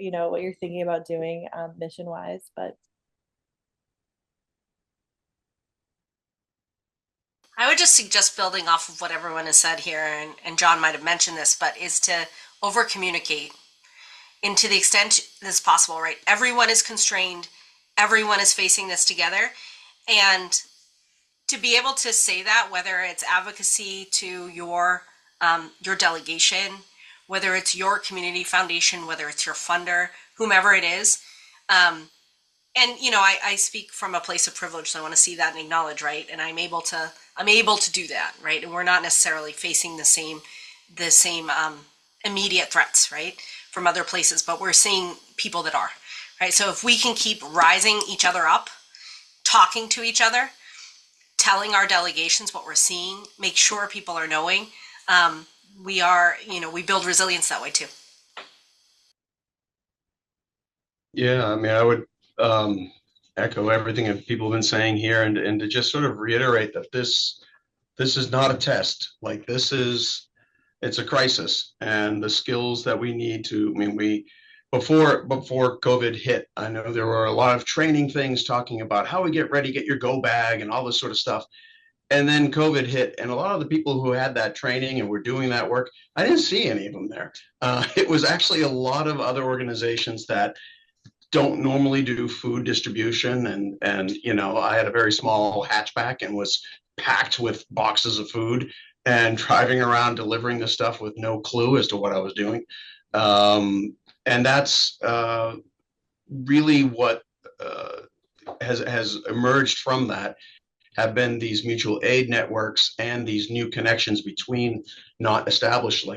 thinking about doing mission wise. But I would just suggest building off of what everyone has said here, and John might have mentioned this, but is to over communicate and to the extent that's possible, right? Everyone is constrained, everyone is facing this together. And to be able to say that, whether it's advocacy to your delegation, whether it's your community foundation, whether it's your funder, whomever it is, and I speak from a place of privilege, so I want to see that and acknowledge, right? And I'm able to do that, right? And we're not necessarily facing the same immediate threats, right, from other places, but we're seeing people that are, right? So if we can keep rising each other up, talking to each other, telling our delegations what we're seeing, make sure people are knowing, we build resilience that way too. Yeah, I mean, I would echo everything that people have been saying here, and to just sort of reiterate that this is not a test. Like it's a crisis, and the skills that we need to. I mean, before COVID hit, I know there were a lot of training things talking about how we get ready, get your go bag, and all this sort of stuff. And then COVID hit, and a lot of the people who had that training and were doing that work, I didn't see any of them there. It was actually a lot of other organizations that don't normally do food distribution, and I had a very small hatchback and was packed with boxes of food and driving around delivering the stuff with no clue as to what I was doing. And that's really what has emerged from that, have been these mutual aid networks and these new connections between not established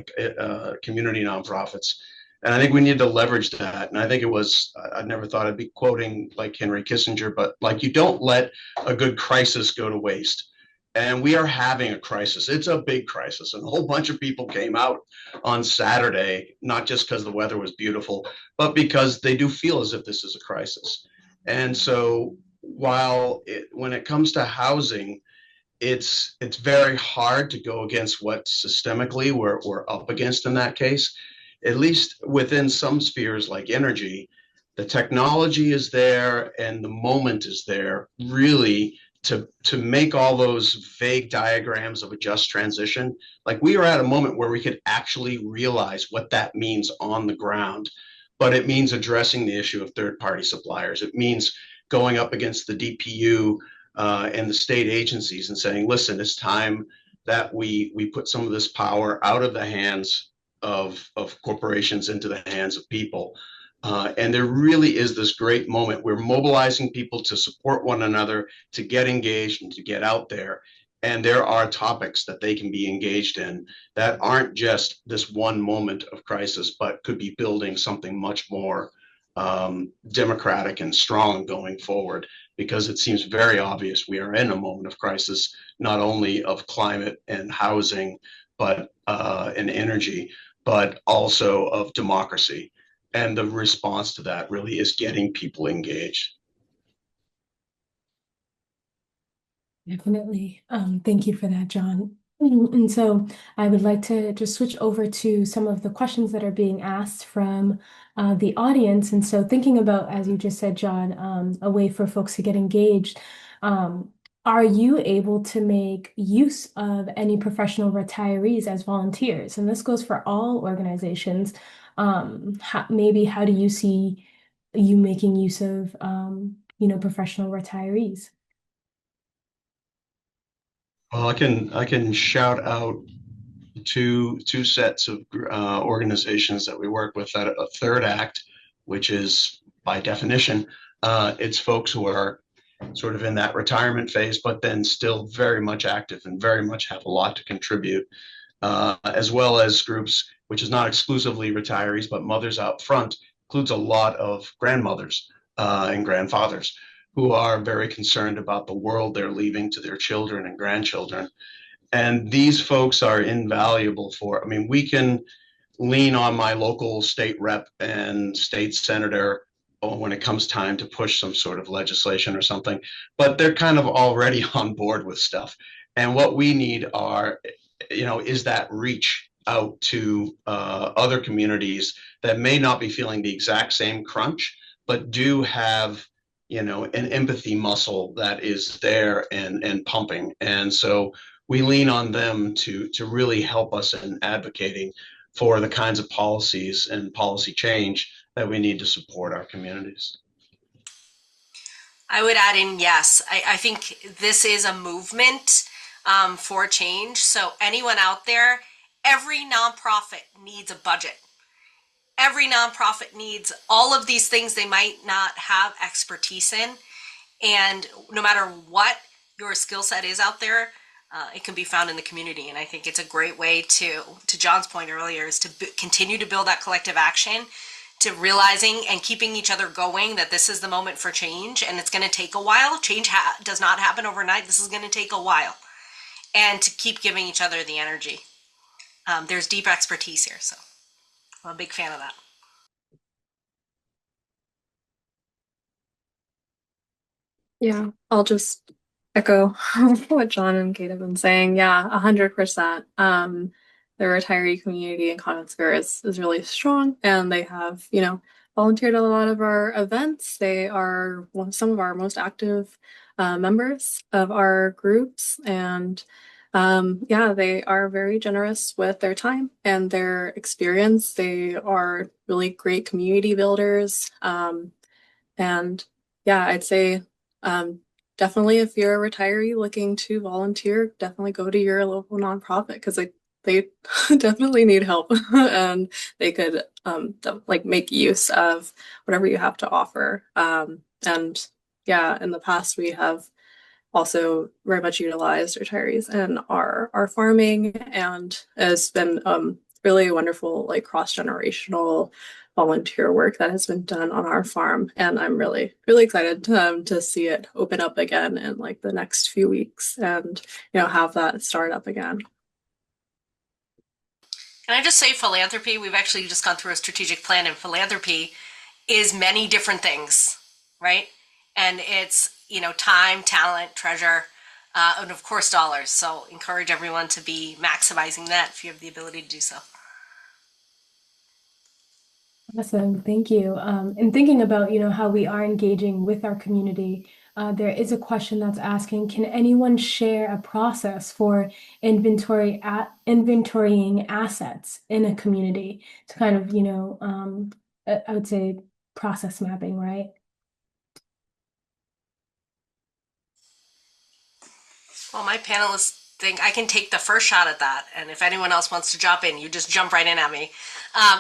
community nonprofits. And I think we need to leverage that. And I think I never thought I'd be quoting like Henry Kissinger, but like, you don't let a good crisis go to waste. And we are having a crisis. It's a big crisis. And a whole bunch of people came out on Saturday, not just because the weather was beautiful, but because they do feel as if this is a crisis. And so when it comes to housing, it's very hard to go against what systemically we're up against in that case. At least within some spheres like energy, the technology is there and the moment is there really to make all those vague diagrams of a just transition, like we are at a moment where we could actually realize what that means on the ground. But it means addressing the issue of third-party suppliers. It means going up against the DPU and the state agencies and saying, listen, it's time that we put some of this power out of the hands of corporations into the hands of people. And there really is this great moment. We're mobilizing people to support one another, to get engaged and to get out there. And there are topics that they can be engaged in that aren't just this one moment of crisis, but could be building something much more democratic and strong going forward, because it seems very obvious we are in a moment of crisis, not only of climate and housing, but and energy, but also of democracy. And the response to that really is getting people engaged. Definitely. Thank you for that, John. And so I would like to just switch over to some of the questions that are being asked from the audience. And so thinking about, as you just said, John, a way for folks to get engaged, are you able to make use of any professional retirees as volunteers? And this goes for all organizations. Maybe how do you see you making use of, professional retirees? Well, I can shout out two sets of organizations that we work with. That a third act, which is by definition, it's folks who are sort of in that retirement phase, but then still very much active and very much have a lot to contribute, as well as groups which is not exclusively retirees, but mothers out front, includes a lot of grandmothers and grandfathers who are very concerned about the world they're leaving to their children and grandchildren. And these folks are invaluable for, I mean, we can lean on my local state rep and state senator when it comes time to push some sort of legislation or something, but they're kind of already on board with stuff. And what we need are, is that reach out to other communities that may not be feeling the exact same crunch, but do have, an empathy muscle that is there and pumping. And so we lean on them to really help us in advocating for the kinds of policies and policy change that we need to support our communities. I would add in yes. I think this is a movement for change. So anyone out there, every nonprofit needs a budget. Every nonprofit needs all of these things they might not have expertise in. And no matter what your skill set is out there, it can be found in the community. And I think it's a great way to John's point earlier, is to continue to build that collective action, to realizing and keeping each other going that this is the moment for change, and it's going to take a while. Change does not happen overnight. This is going to take a while, and to keep giving each other the energy. There's deep expertise here, so I'm a big fan of that. Yeah, I'll just echo what John and Kate have been saying. Yeah, 100%. The retiree community in Common Square is really strong, and they have, volunteered at a lot of our events. They are some of our most active members of our groups, and yeah, they are very generous with their time and their experience. They are really great community builders. And yeah, I'd say definitely if you're a retiree looking to volunteer, definitely go to your local nonprofit, because they definitely need help and they could make use of whatever you have to offer. And yeah, in the past we have also very much utilized retirees in our farming, and it's been really wonderful, like cross-generational volunteer work that has been done on our farm. And I'm really, really excited to see it open up again in like the next few weeks, and have that start up again. Can I just say philanthropy? We've actually just gone through a strategic plan, and philanthropy is many different things, right? And it's, time, talent, treasure, and of course dollars. So encourage everyone to be maximizing that if you have the ability to do so. Awesome, thank you. And thinking about, how we are engaging with our community, there is a question that's asking, can anyone share a process for inventorying assets in a community to kind of, I would say process mapping, right? Well, my panelists think I can take the first shot at that, and if anyone else wants to jump in, you just jump right in at me.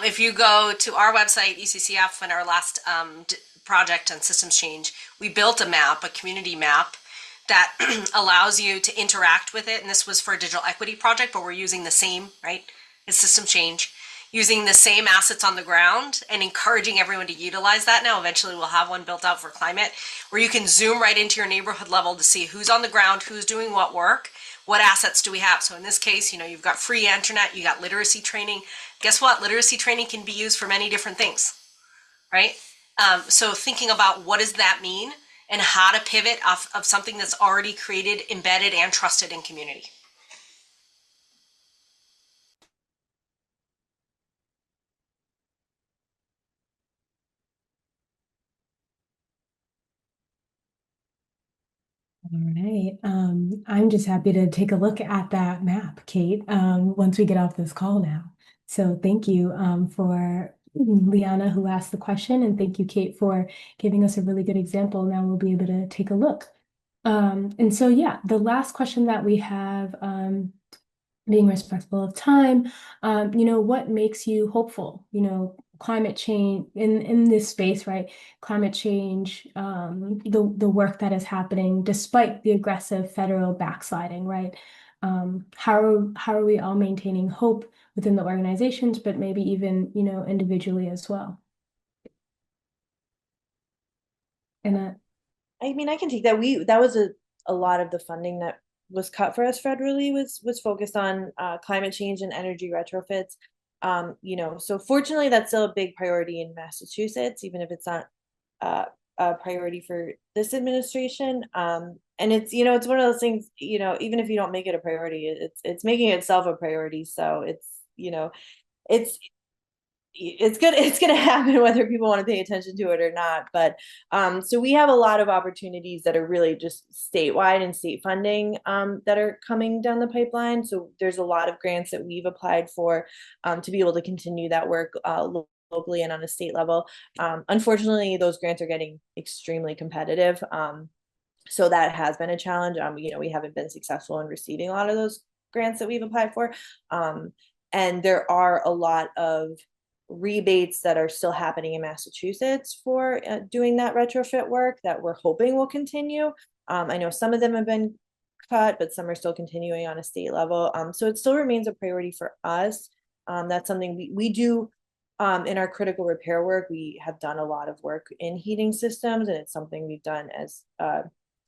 If you go to our website, ECCF, and our last project on systems change, we built a map, a community map, that allows you to interact with it. And this was for a digital equity project, but we're using the same, right? It's system change, using the same assets on the ground and encouraging everyone to utilize that now. Eventually we'll have one built out for climate where you can zoom right into your neighborhood level to see who's on the ground, who's doing what work, what assets do we have. So in this case, you've got free internet, you got literacy training. Guess what? Literacy training can be used for many different things, right? So thinking about what does that mean and how to pivot off of something that's already created, embedded, and trusted in community. All right. I'm just happy to take a look at that map, Kate, once we get off this call now. So thank you for Liana who asked the question, and thank you, Kate, for giving us a really good example. Now we'll be able to take a look. And so, yeah, the last question that we have, being respectful of time, what makes you hopeful? Climate change in this space, right? Climate change, the work that is happening despite the aggressive federal backsliding, right? How are we all maintaining hope within the organizations, but maybe even individually as well? And I mean, I can take that. That was a lot of the funding that was cut for us federally was focused on climate change and energy retrofits. So fortunately, that's still a big priority in Massachusetts, even if it's not a priority for this administration. And it's one of those things. Even if you don't make it a priority, it's making itself a priority. So it's it's gonna happen whether people want to pay attention to it or not. But so we have a lot of opportunities that are really just statewide and state funding that are coming down the pipeline. So there's a lot of grants that we've applied for to be able to continue that work locally and on a state level. Unfortunately, those grants are getting extremely competitive. So that has been a challenge. We haven't been successful in receiving a lot of those grants that we've applied for. And there are a lot of rebates that are still happening in Massachusetts for doing that retrofit work that we're hoping will continue. I know some of them have been cut, but some are still continuing on a state level. So it still remains a priority for us. That's something we do in our critical repair work. We have done a lot of work in heating systems, and it's something we've done as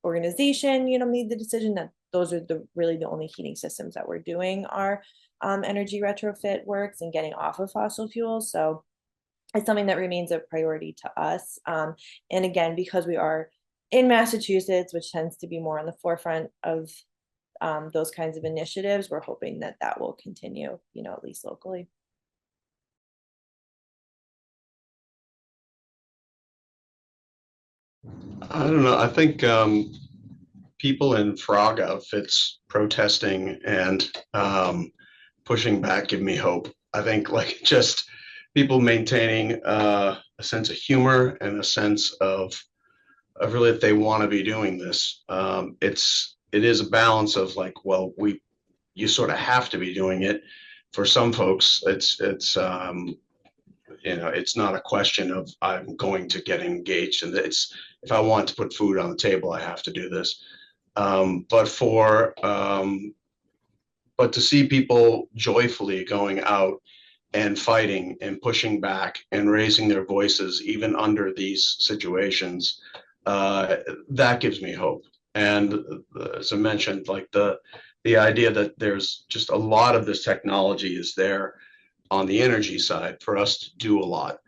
organization, made the decision that those are really the only heating systems that we're doing are energy retrofit works and getting off of fossil fuels. So it's something that remains a priority to us. And again, because we are in Massachusetts, which tends to be more on the forefront of those kinds of initiatives, we're hoping that that will continue, at least locally. I don't know. I think people in frog outfits protesting and pushing back give me hope. I think just people maintaining a sense of humor and a sense of really that they want to be doing this. It is a balance of you sort of have to be doing it. For some folks, it's not a question of I'm going to get engaged, and it's if I want to put food on the table, I have to do this. But to see people joyfully going out and fighting and pushing back and raising their voices even under these situations, that gives me hope. And as I mentioned, the idea that there's just a lot of this technology is there on the energy side for us to do a lot,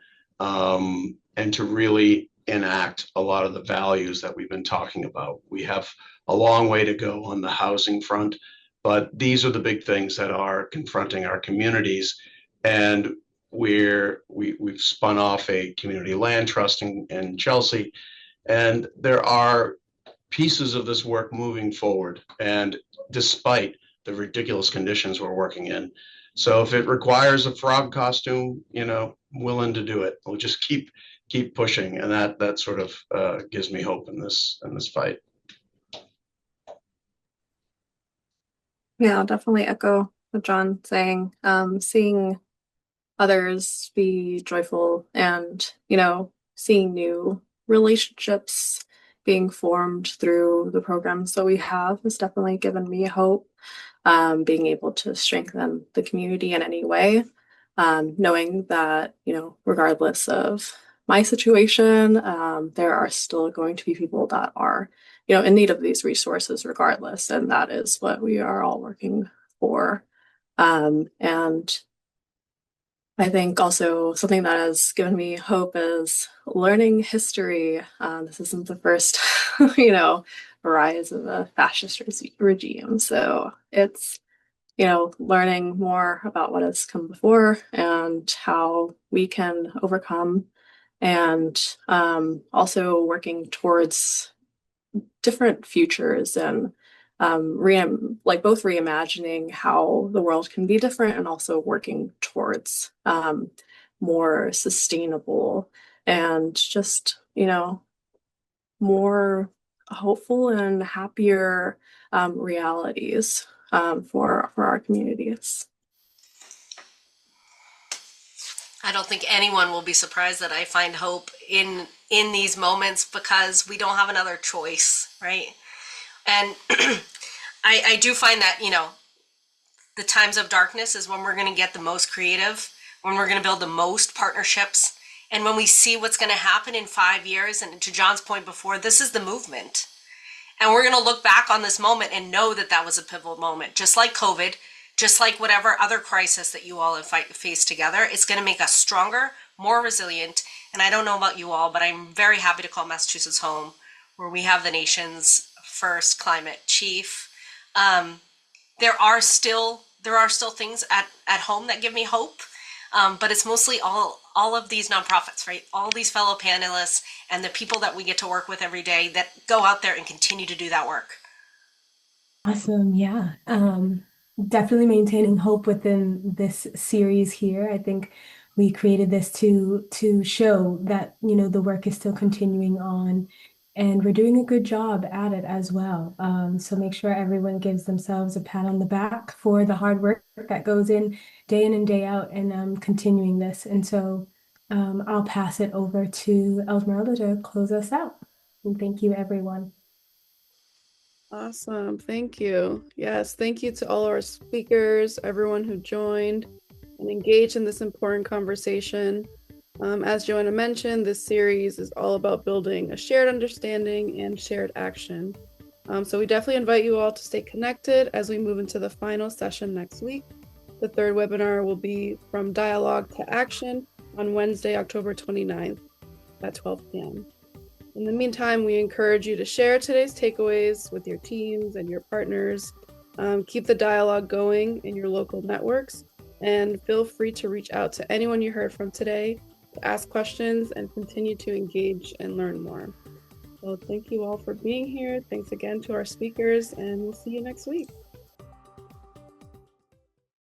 and to really enact a lot of the values that we've been talking about. We have a long way to go on the housing front, but these are the big things that are confronting our communities. And we've spun off a community land trust in Chelsea, and there are pieces of this work moving forward, and despite the ridiculous conditions we're working in. So if it requires a frog costume, willing to do it. We'll just keep pushing, and that sort of gives me hope in this fight. Yeah, I'll definitely echo what John's saying. Seeing others be joyful and, seeing new relationships being formed through the programs that we have has definitely given me hope. Being able to strengthen the community in any way, knowing that, regardless of my situation, there are still going to be people that are, in need of these resources regardless. And that is what we are all working for. And I think also something that has given me hope is learning history. This isn't the first, rise of a fascist regime. So it's, learning more about what has come before and how we can overcome, and also working towards different futures and both reimagining how the world can be different and also working towards more sustainable and just, more hopeful and happier realities for our communities. I don't think anyone will be surprised that I find hope in these moments, because we don't have another choice, right? And I do find that, the times of darkness is when we're going to get the most creative, when we're going to build the most partnerships, and when we see what's going to happen in 5 years. And to John's point before, this is the movement. And we're going to look back on this moment and know that that was a pivotal moment, just like COVID, just like whatever other crisis that you all have faced together. It's going to make us stronger, more resilient. And I don't know about you all, but I'm very happy to call Massachusetts home, where we have the nation's first climate chief. There are still things at home that give me hope, but it's mostly all of these nonprofits, right? All these fellow panelists and the people that we get to work with every day that go out there and continue to do that work. Awesome. Yeah. Definitely maintaining hope within this series here. I think we created this to show that, the work is still continuing on, and we're doing a good job at it as well. So make sure everyone gives themselves a pat on the back for the hard work that goes in and day out, and continuing this. And so I'll pass it over to Esmeralda to close us out. And thank you, everyone. Awesome. Thank you. Yes, thank you to all our speakers, everyone who joined and engaged in this important conversation. As Joanna mentioned, this series is all about building a shared understanding and shared action. So we definitely invite you all to stay connected as we move into the final session next week. The third webinar will be From Dialogue to Action on Wednesday, October 29th at 12 p.m. In the meantime, we encourage you to share today's takeaways with your teams and your partners. Keep the dialogue going in your local networks, and feel free to reach out to anyone you heard from today to ask questions and continue to engage and learn more. So thank you all for being here. Thanks again to our speakers, and we'll see you next week.